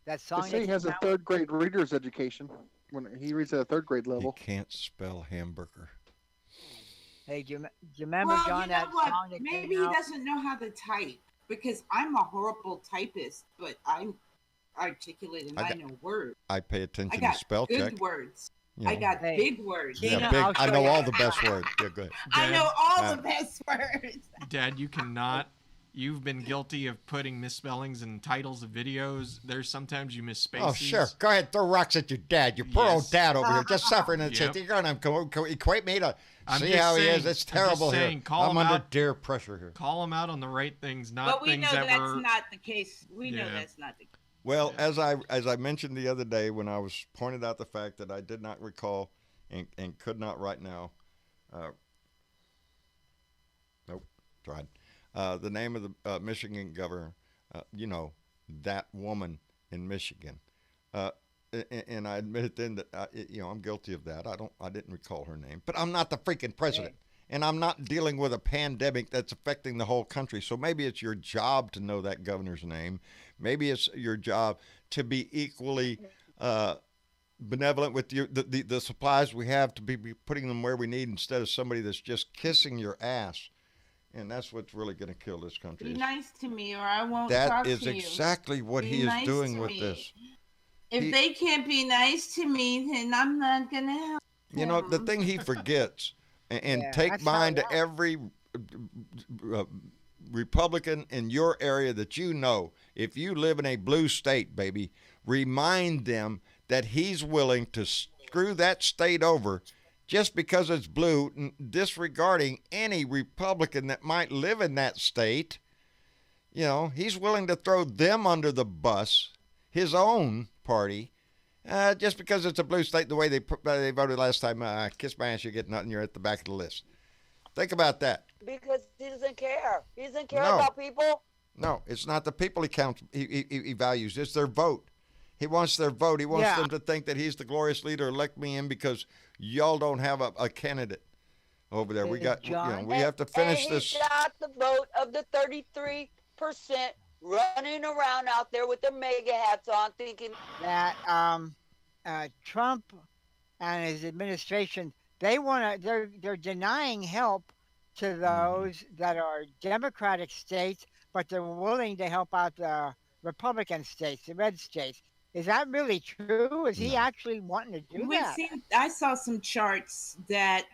That They song. say he that has a came out? third grade reader's education when he reads at a third grade He level. can't spell hamburger. Hey, do you remember, Well, John, you know that what? song that Maybe came he out? doesn't know how to type because I'm a horrible typist, but I'm articulate and I I, got- know words. I pay I attention to got spell good check. words. You I know. got Hey, big words. Tina, Yeah, big. I'll I show know you. all the best words. Yeah, good. I know all Uh, the best words. Dad, you cannot. You've been guilty of putting misspellings in titles of videos. There's sometimes you miss spaces. Oh, sure. Go ahead. Throw rocks at your dad. Your poor old Yes. dad over here just suffering. And Yep. you're going to equate me to I'm see just how he saying- is. It's I'm just terrible here. saying, call I'm him under out. dear pressure here. Call them out on the right things, not But we things know that that's were. not the case. We know Yeah. that's not the case. Well, as I mentioned the other day when I was pointed out the fact that I did not recall and could not right now. Nope, tried. The name of the Michigan governor, that woman in Michigan. And I admitted then that I'm guilty of that. I didn't recall her name, but I'm not the freaking president, and I'm not dealing with a pandemic that's affecting the whole country. So maybe it's your job to know that governor's name. Maybe it's your job to be equally benevolent with the supplies we have, to be putting them where we need instead of somebody that's just kissing your ass. And that's what's really going to kill this country. Be is- nice to me, or I won't that talk is to you. exactly what Be he is nice doing to with me. this. If He- they can't be nice to me, then I'm not gonna help. You know, the them. thing he forgets, and Yeah, take that's mind how to every Republican in your area that you know, if you live in a blue state, baby, remind them that he's willing to screw that state over just because it's blue, disregarding any Republican that might live in that state. You know, he's willing to throw them under the bus, his own party, just because it's a blue state the way they voted last time. Kiss my ass, you get nothing, you're at the back of the list. Think about that. Because he doesn't care. He doesn't care No. about people. No, it's not the people he counts. He values. It's their vote. He wants their vote. He wants Yeah. them to think that he's the glorious leader. Elect me in because y'all don't have a candidate over there. We got. John? We have to finish and this. he got the vote of the 33% running around out there with their mega hats on, thinking That Trump and his administration, they're denying help to those that are Democratic states, but they're willing to help out the Republican states, the red states. Is that really true? Is he No. actually wanting to do that? I saw some charts that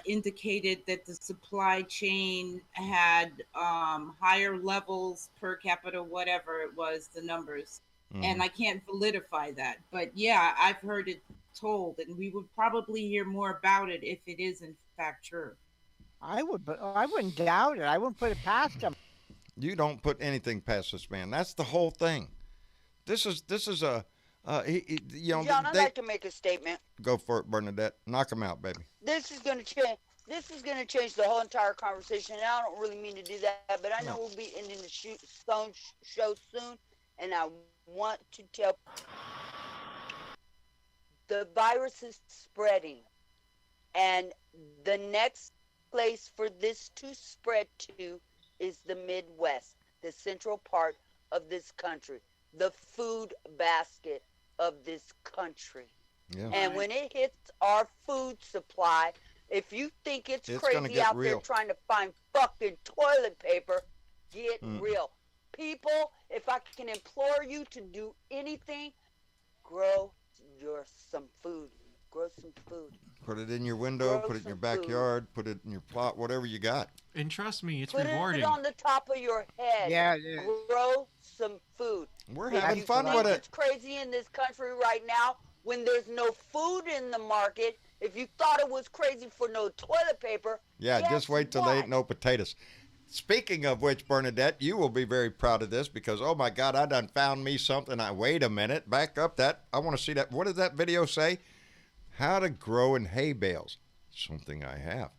indicated that the supply chain had higher levels per capita, whatever it was, the numbers. Mhm. And I can't validify that. But yeah, I've heard it told, and we would probably hear more about it if it is in fact true. I wouldn't doubt it. I wouldn't put it past him. You don't put anything past this man. That's the whole thing. This is a you know, John, I'd they like to make a statement. go for it, Bernadette. Knock him out, baby. This is going to change. This is going to change the whole entire conversation. And I don't really mean to do that, but I know we'll be ending the show soon, and I want to tell. The virus is spreading, and the next place for this to spread to is the Midwest, the central part of this country, the food basket of this country. Yeah. And when it hits our food supply, if you think it's gonna crazy get out real. there trying to find fucking toilet paper, get real. People, if I can implore you to do anything, grow some food. Grow some food. Put it in your window, Grow put it in your some food. backyard, put it in your plot, whatever you got. And trust me, it's Put rewarding. it on the top of your head. Yeah, it is. Grow some food. We're If having you fun think with it. It's crazy in this country right now when there's no food in the market. If you thought it was crazy for no toilet paper, Yeah, guess just wait till there what? ain't no potatoes. Speaking of which, Bernadette, you will be very proud of this because, oh my God, I done found me something. Wait a minute, back up that. I want to see that. What did that video say? How to grow in hay bales. Something I have.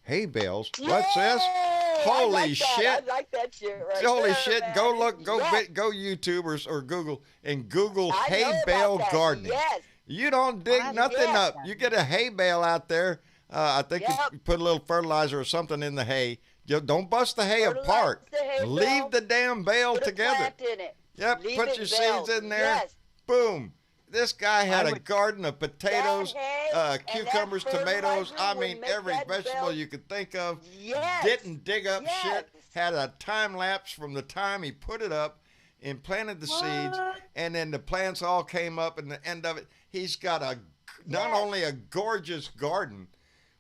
Hay bales. What's this? Yay! Holy I like that. shit. I like that shit right Holy there, shit! man. Go look, go Yes. go YouTube or Google and Google I hay know about bale that. gardening. Yes. You don't dig I nothing get up. that. You get a hay bale out there. I think Yep. you put a little fertilizer or something in the hay. You don't bust the hay Fertilize apart. the hay Leave bale, the damn bale Put a together. plant in it. Yep. Leave Put it your baled. seeds in there. Yes. Boom. This guy had I a would- garden of potatoes, That hay and that cucumbers, tomatoes. fertilizer I would mean, make every that vegetable bale- you could think of. Yes. Didn't dig up Yes. shit. Had a time lapse from the time he put it up and planted the seeds, What? and then the plants all came up. And the end of it, he's got not Yes. only a gorgeous garden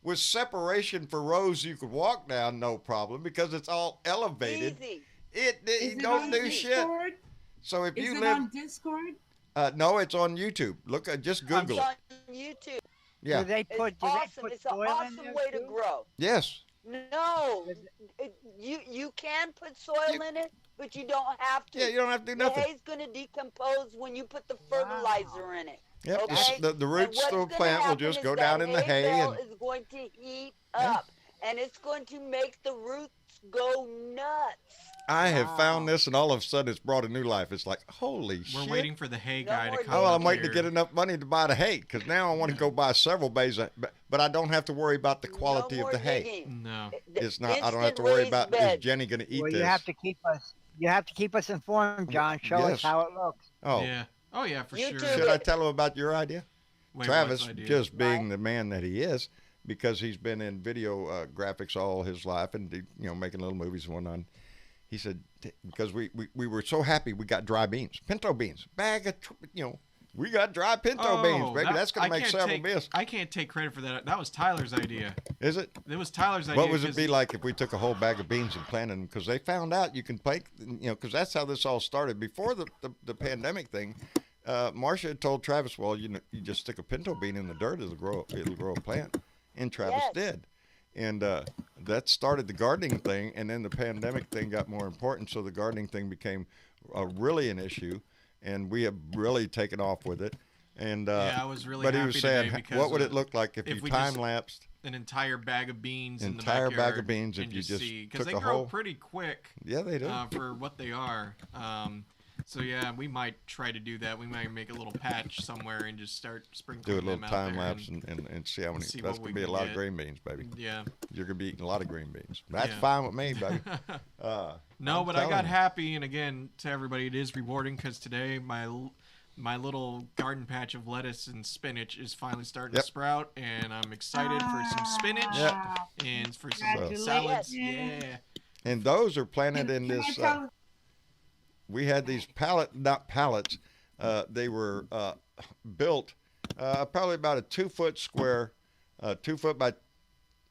with separation for rows you could walk down, no problem, because it's all elevated. Easy. It Is it don't on do shit. Discord? So if Is you it live, on Discord? no, it's on YouTube. Look, just Google It's it. on YouTube. Yeah. Do they It's put? Do awesome. they put It's an soil in awesome there way to too? grow. Yes. No, you can put soil in it, but you don't have to. Yeah, you don't have to do The nothing. hay's gonna decompose when you put the fertilizer in it. Yep. Okay? The roots And of what's the gonna plant will happen just is go that down in the hay bale and is going to heat up, and it's going to make the roots go nuts. I have found this, and all of a sudden it's brought a new life. It's like, holy We're shit. waiting for the hay No guy more to come Oh, well, up I'm waiting to here. get enough money to buy the hay, because now I want to go buy several bays, but I don't have to worry about the quality no of more the hay. digging. No. It's not. I don't have Instant to worry raised about bed. is Jenny going to eat Well, this. you have to keep us. You have to keep us informed, John. Show Yes. us how it looks. Oh, Yeah. Oh yeah, for YouTube sure. should I tell him about your idea? Wait, Travis, what's the idea? just being the man that he is, because he's been in video graphics all his life and making little movies and whatnot. He said because we were so happy we got dry beans, pinto beans, bag of we got dry pinto beans, baby. that- That's gonna I make can't several take- meals. I can't take credit for that. That was Tyler's idea. Is it? It was Tyler's idea. What would it 'cause- be like if we took a whole bag of beans and planted them? Because they found out you can plant, because that's how this all started. Before the pandemic thing, Marcia had told Travis, well, you just stick a pinto bean in the dirt, it'll grow a plant. And Travis Yes. did. And that started the gardening thing. And then the pandemic thing got more important. So the gardening thing became really an issue. And we have really taken off with it. And Yeah, I was really but he happy was saying, today because, what would it look like if if you we time just- lapsed? an entire bag of beans in the Entire bag backyard of beans if and you just see, took they a grow whole- pretty quick Yeah, they do. for what they are. So yeah, we might try to do that. We might make a little patch somewhere and just start sprinkling Do a little them out time there lapse and see how many. see That's what gonna we be a can lot of get. green beans, baby. Yeah. You're gonna be eating a lot of green beans. That's Yeah. fine with me, baby. No, I'm but I got telling you. happy, and again, to everybody, it is rewarding because today my little garden patch of lettuce and spinach is finally starting Yep. to sprout, and I'm excited for some spinach Yep. and for some Congratulations. salads. Yeah. And those are planted in Can I this. tell- We had these not pallets. They were built probably about a 2 foot square, 2 foot by.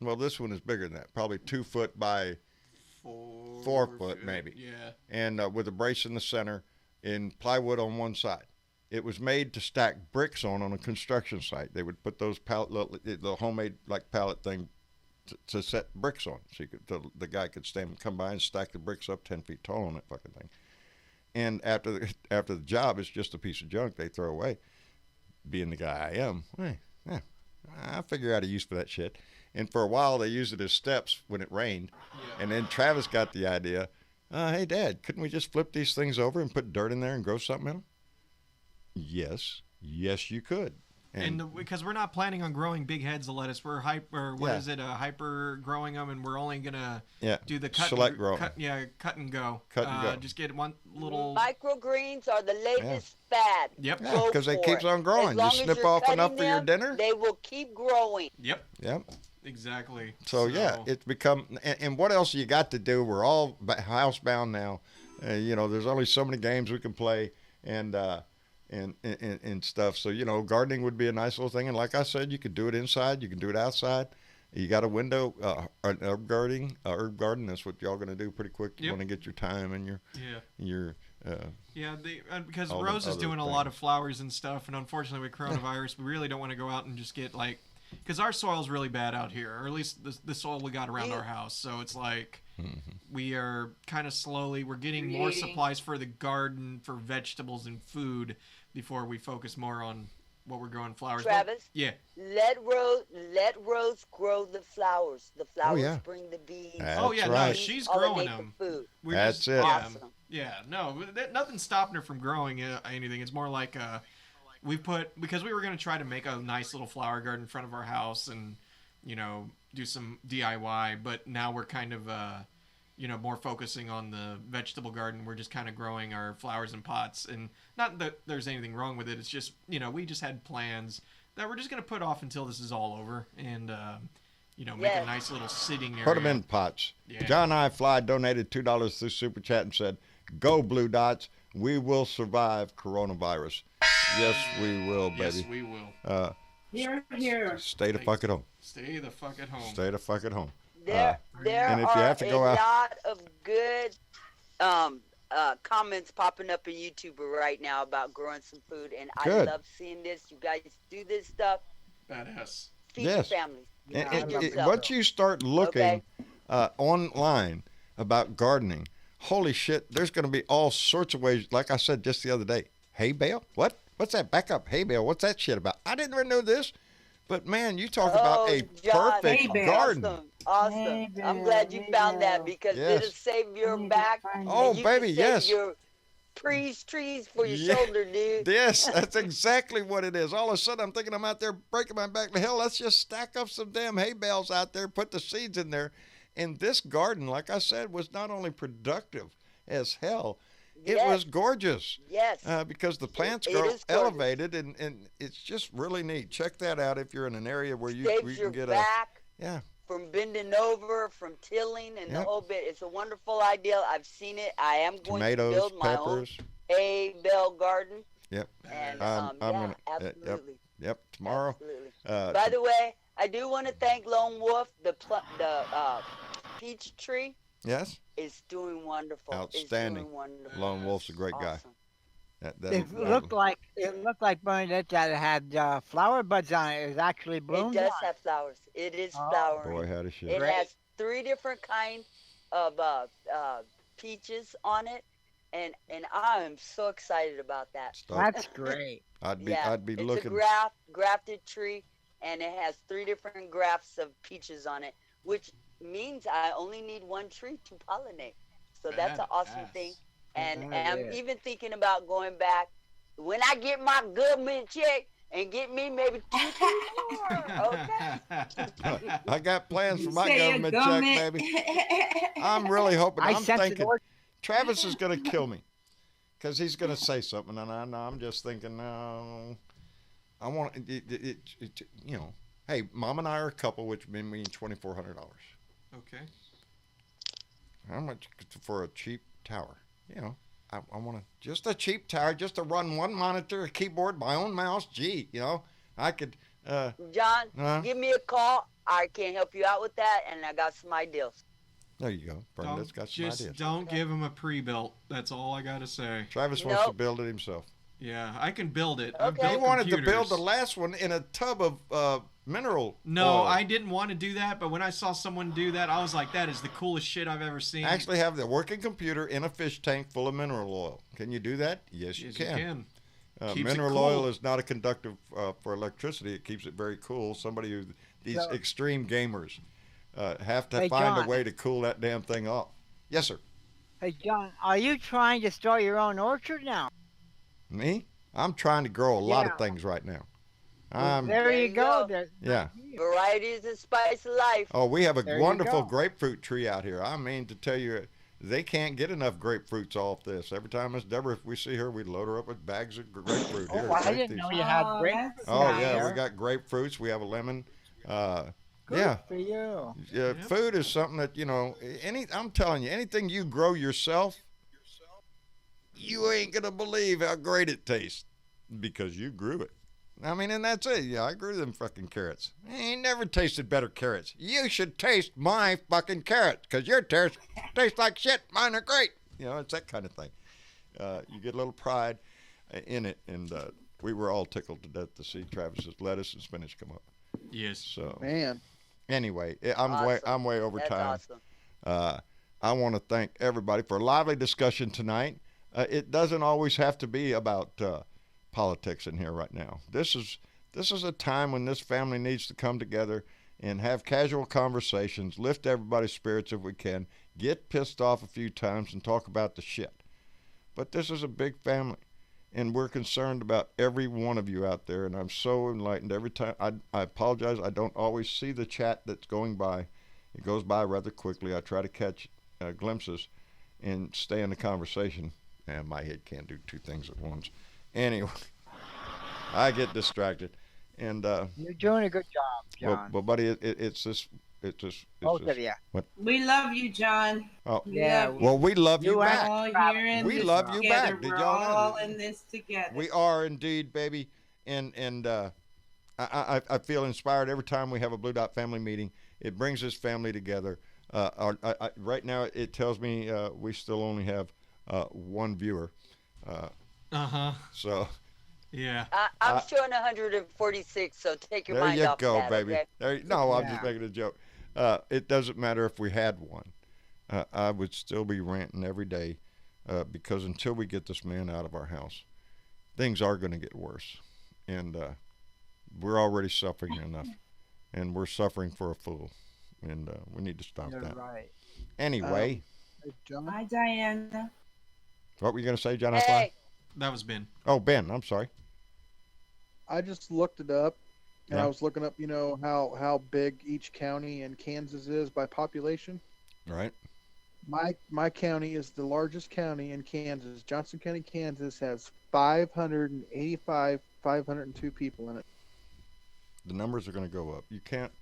Well, this one is bigger than that. Probably 2 foot by 4 foot maybe. Yeah. And with a brace in the center and plywood on one side. It was made to stack bricks on a construction site. They would put those the homemade like pallet thing to set bricks on. So the guy could come by and stack the bricks up 10 feet tall on that fucking thing. And after the job, it's just a piece of junk they throw away. Being the guy I am, I figure out a use for that shit. And for a while, they used it as steps when it rained. Yeah. And then Travis got the idea, hey, Dad, couldn't we just flip these things over and put dirt in there and grow something in them? Yes, you could. And because we're not planning on growing big heads of lettuce, we're hyper growing them, and we're only gonna do the cut and go. Cut and go. Just get one little. Microgreens are the latest fad. Yep. Because they keeps on growing. You snip off enough for your dinner, they will keep growing. Yep. Yep. Exactly. So it's become. And what else you got to do? We're all housebound now. There's only so many games we can play, and stuff. So, gardening would be a nice little thing. And like I said, you could do it inside. You can do it outside. You got a window, an herb garden. That's what y'all going to do pretty quick. You want to get your time and your because Rose is doing a lot of flowers and stuff. And unfortunately with coronavirus, we really don't want to go out and just get because our soil's really bad out here, or at least the soil we got around our house. So it's like we are kind of we're getting more supplies for the garden for vegetables and food before we focus more on what we're growing flowers. Travis, let Rose grow the flowers. The flowers bring the bees. No, she's growing them. Food. That's it. Awesome. Nothing's stopping her from growing anything. It's more like because we were going to try to make a nice little flower garden in front of our house and do some DIY, but now we're kind of more focusing on the vegetable garden. We're just kind of growing our flowers in pots, and not that there's anything wrong with it. It's just, we just had plans that we're just going to put off until this is all over and, make a nice little sitting area. Put them in pots. Yeah. John I. Fly donated $2 through Super Chat and said, "Go Blue Dots. We will survive coronavirus." Yes, we will, baby. Yes, we will. Here. Stay the fuck at home. Stay the fuck at home. Stay the fuck at home. There and if are you have to go a out, lot of good comments popping up in YouTube right now about growing some food, and Good. I love seeing this. You guys do this stuff. Badass. Feed your families. Once you start looking online about gardening, holy shit, there's going to be all sorts of ways. Like I said just the other day, hay bale? What? What's that? Back up, hay bale. What's that shit about? I didn't even know this. But man, you talk about a John, perfect garden. Awesome. I'm glad you found that because it'll save your back. Oh, and you baby, can yes. save your trees for your shoulder, dude. Yes, that's exactly what it is. All of a sudden, I'm thinking I'm out there breaking my back. Hell, let's just stack up some damn hay bales out there, put the seeds in there. And this garden, like I said, was not only productive as hell, it was gorgeous. Yes. Because the plants grow elevated, and it's just really neat. Check that out if you're in an area where you can get back from bending over, from tilling, and the whole bit. It's a wonderful idea. I've seen it. I am going to build my own hay bale garden. Yep. And I'm gonna, absolutely. Yep. Tomorrow. Absolutely. By the way, I do want to thank Lone Wolf, the peach tree. Yes. It's doing wonderful. Outstanding. It's doing wonderful. Lone Wolf's a great guy. It looked like Bernadette that had flower buds on it. It was actually bloomed. It does have flowers. It is flowering. Boy, how to shit. It has 3 different kinds of peaches on it, and I am so excited about that. That's great. I'd be it's looking. It's a grafted tree, and it has 3 different grafts of peaches on it, which means I only need 1 tree to pollinate. So that's an awesome thing. And I'm even thinking about going back when I get my government check and get me maybe 2 more. Okay. I got plans for my government check, baby. I'm really hoping. I'm thinking Travis is going to kill me because he's going to say something, and I'm just thinking, no, I want it. Hey, Mom and I are a couple, which means $2,400. Okay. How much for a cheap tower? I want just a cheap tower, just to run 1 monitor, a keyboard, my own mouse. Gee, I could. John, give me a call. I can help you out with that, and I got some ideas. There you go. Brenda's got some ideas. Don't give him a pre-built. That's all I gotta say. Travis wants to build it himself. Yeah, I can build it. Okay. He wanted to build the last one in a tub of mineral No, oil. I didn't want to do that, but when I saw someone do that, I was like, that is the coolest shit I've ever seen. Actually have the working computer in a fish tank full of mineral oil. Can you do that? Yes, you can. Keeps it Mineral cool. oil is not a conductive for electricity. It keeps it very cool. These extreme gamers have to find a way to cool that damn thing off. Yes, sir. Hey, John, are you trying to start your own orchard now? Me? I'm trying to grow a lot of things right now. There you go. Yeah. Varieties and spice of life. Oh, we have a There you wonderful go. grapefruit tree out here. I mean, to tell you, they can't get enough grapefruits off this. Every time Miss Deborah, if we see her, we load her up with bags of grapefruit. Here, I take didn't these. know you had grapes. that's Oh nice. yeah, we got grapefruits. We have a lemon. Good for you. Yeah, food is something that I'm telling you, anything you grow yourself, you ain't gonna believe how great it tastes because you grew it. I mean, and that's it. Yeah, I grew them fucking carrots. I ain't never tasted better carrots. You should taste my fucking carrots because your carrots taste like shit. Mine are great. It's that kind of thing. You get a little pride in it, and we were all tickled to death to see Travis's lettuce and spinach come up. Yes. So Man. anyway, Awesome. I'm way over That's time. awesome. I want to thank everybody for a lively discussion tonight. It doesn't always have to be about politics in here right now. This is a time when this family needs to come together and have casual conversations, lift everybody's spirits if we can, get pissed off a few times and talk about the shit. But this is a big family, and we're concerned about every one of you out there, and I'm so enlightened every time. I apologize. I don't always see the chat that's going by. It goes by rather quickly. I try to catch glimpses and stay in the conversation. And my head can't do two things at once. Anyway, I get distracted, and You're doing a good job, John. but buddy, it's Both of you. What? We love you, John. Oh, We Yeah, love you. well, we love you You back. All here in We this love you together. back. Did We're y'all know all that? in this together. We are indeed, baby, and I feel inspired every time we have a Blue Dot family meeting. It brings this family together. Right now, it tells me we still only have one viewer. So Yeah. I'm showing 146, so take your there mind you off go, that, baby. okay? I'm just making a joke. It doesn't matter if we had one. I would still be ranting every day because until we get this man out of our house, things are going to get worse. And we're already suffering enough. And we're suffering for a fool. And we need to stop You're that. right. Anyway, Hey, John. Hi, Diana. what were you going to say, John? Hey, That was Ben. Oh, Ben, I'm sorry. I just looked it up, and Yeah. I was looking up, how big each county in Kansas is by population. All right. My county is the largest county in Kansas. Johnson County, Kansas has 502 people in it. The numbers are going to go up. You can't.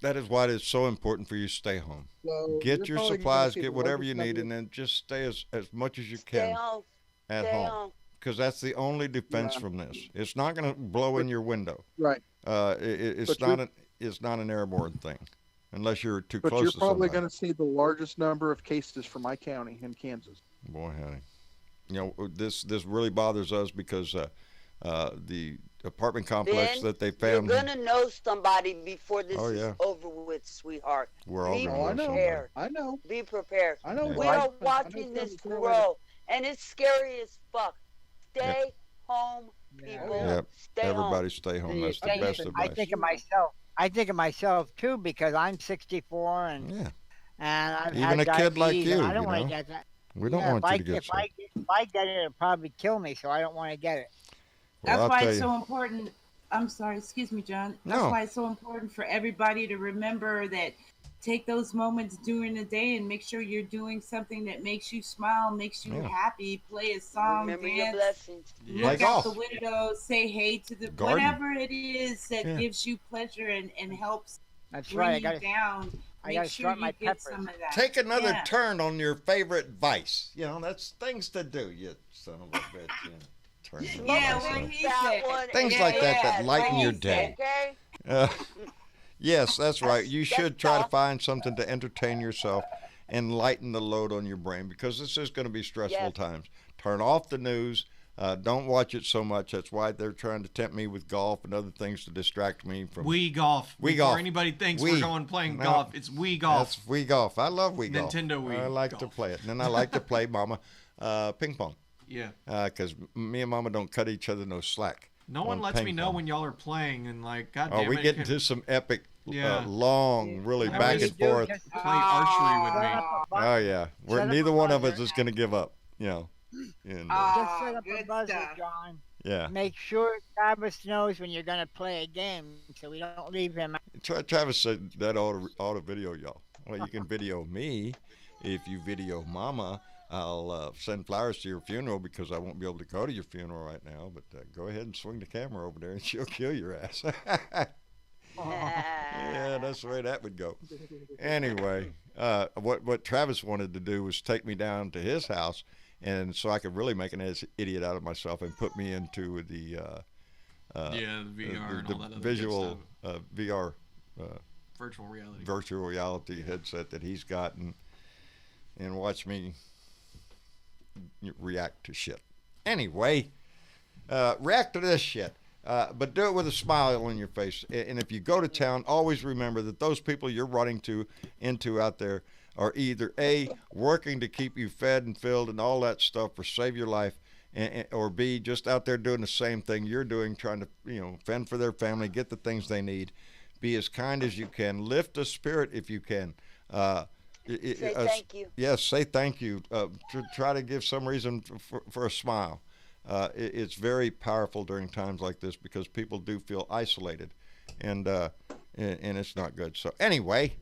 That is why it's so important for you to stay home. So Get you're your probably gonna supplies, see get the whatever you largest need, number- and then just stay as much as you stay can home. at Stay home. home. Because that's the only defense Yeah. from this. It's not going to blow in your window. Right. It's But not an airborne thing, unless you're too But close you're to probably somebody. going to see the largest number of cases for my county in Kansas. Boy, honey, this really bothers us because the apartment complex Ben, that they You're found. gonna know somebody before this Oh, is yeah. over with, sweetheart. We're all Be going Oh, I to know know. somebody. prepared. I know. Be prepared. I know. Yeah. We I- are I know watching this Kansas, they're grow, and it's scary as fuck. Stay home, Yeah. people. Yep. Stay Everybody home. stay home. See, That's the I best think- advice. I think of myself too because I'm 64 and Yeah. I've Even had a kid like diabetes, and you, I don't you want know? to get that. We don't Yeah, want you to get sick. if I get it, it'll probably kill me. So I don't want to get it. That's Well, I'll why tell it's you. so important. I'm sorry, excuse me, John. That's No. why it's so important for everybody to remember that take those moments during the day and make sure you're doing something that makes you smile, makes you Yeah. happy, play a song, Remember your dance, blessings. look Like out golf. the window, say hey to the Garden. whatever it is that Yeah. gives you pleasure and helps That's bring right. I you got to. down. I Make gotta sure start you my get peppers. some of that. Take another Yeah. turn on your favorite vice. That's things to do, you son of a bitch. Turn your Yeah, vice what on. he That said. one Things is like that bad. lighten Like your he day. Okay? Uh, yes, that's right. You That's should try to tough. find something to entertain yourself and lighten the load on your brain because this is going to be stressful Yes. times. Turn off the news. Don't watch it so much. That's why they're trying to tempt me with golf and other things to distract me from. Wii golf. Wii Before golf. anybody thinks Wii. we're going playing No. golf, it's Wii golf. That's Wii golf. I love Wii golf. Nintendo Wii I like to golf. play it. And then I like to play Mama ping pong. Yeah. Because me and Mama don't cut each other no slack. No one on lets me ping know pong. when y'all are playing, and like, God Oh, damn we it, get can into some epic, Yeah. long, really Yeah, back we and do forth. play archery with me. Oh yeah, Set up neither a one of us buzzer. is going to give up. You know. And, Just set up a good buzzer, stuff. John. yeah. Make sure Travis knows when you're gonna play a game, so we don't leave him. Travis said that ought to video y'all. Well, you can video me. If you video Mama, I'll send flowers to your funeral because I won't be able to go to your funeral right now. But go ahead and swing the camera over there and she'll kill your ass. Yeah, that's the way that would go. Anyway, what Travis wanted to do was take me down to his house, and so I could really make an idiot out of myself and put me into the Yeah, the VR and all that other good visual stuff. VR Virtual reality. headset that he's got, and watch me react to shit. Anyway, react to this shit. But do it with a smile on your face. And if you go to town, always remember that those people you're running into out there are either A, working to keep you fed and filled and all that stuff or save your life, or B, just out there doing the same thing you're doing, trying to fend for their family, get the things they need. Be as kind as you can. Lift a spirit if you can. Say thank you. Yes, say thank you. Try to give some reason for a smile. It's very powerful during times like this because people do feel isolated, and it's not good. So anyway,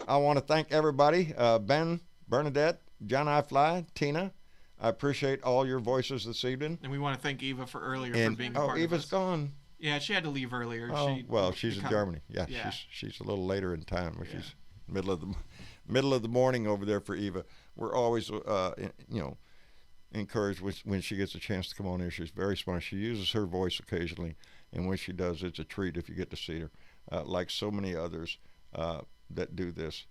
I want to thank everybody. Ben, Bernadette, John I Fly, Tina. I appreciate all your voices this evening. And we want to thank Eva for earlier And for being a part of Eva's us. gone. Yeah, she had to leave earlier. Oh, well, she's in Germany. Yeah, Yeah. she's a little later in time. She's middle of the morning over there for Eva. We're always encouraged when she gets a chance to come on here. She's very smart. She uses her voice occasionally, and when she does, it's a treat if you get to see her. Like so many others that do this,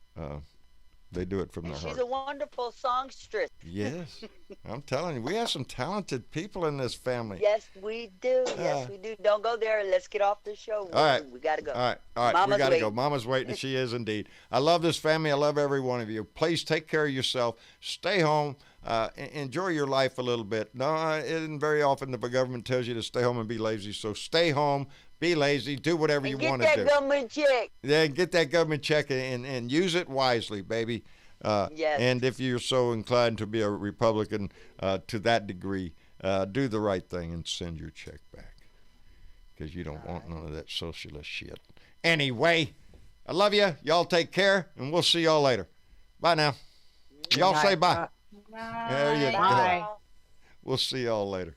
they do it from And their she's heart. a wonderful songstress. Yes, I'm telling you, we have some talented people in this family. Yes, we do. Yes, we do. Don't go there. Let's get off the show. All right. We got to go. All right. Mama's We got to go. waiting. Mama's waiting. She is indeed. I love this family. I love every one of you. Please take care of yourself. Stay home. Enjoy your life a little bit. No, it isn't very often the government tells you to stay home and be lazy. So stay home, be lazy, do whatever And you get want to that do. government check. Yeah, get that government check and use it wisely, baby. Yes. And if you're so inclined to be a Republican to that degree, do the right thing and send your check back. Because you don't want none of that socialist shit. Anyway, I love you. Y'all take care, and we'll see y'all later. Bye now. Y'all say bye. There you go. Bye. We'll see y'all later.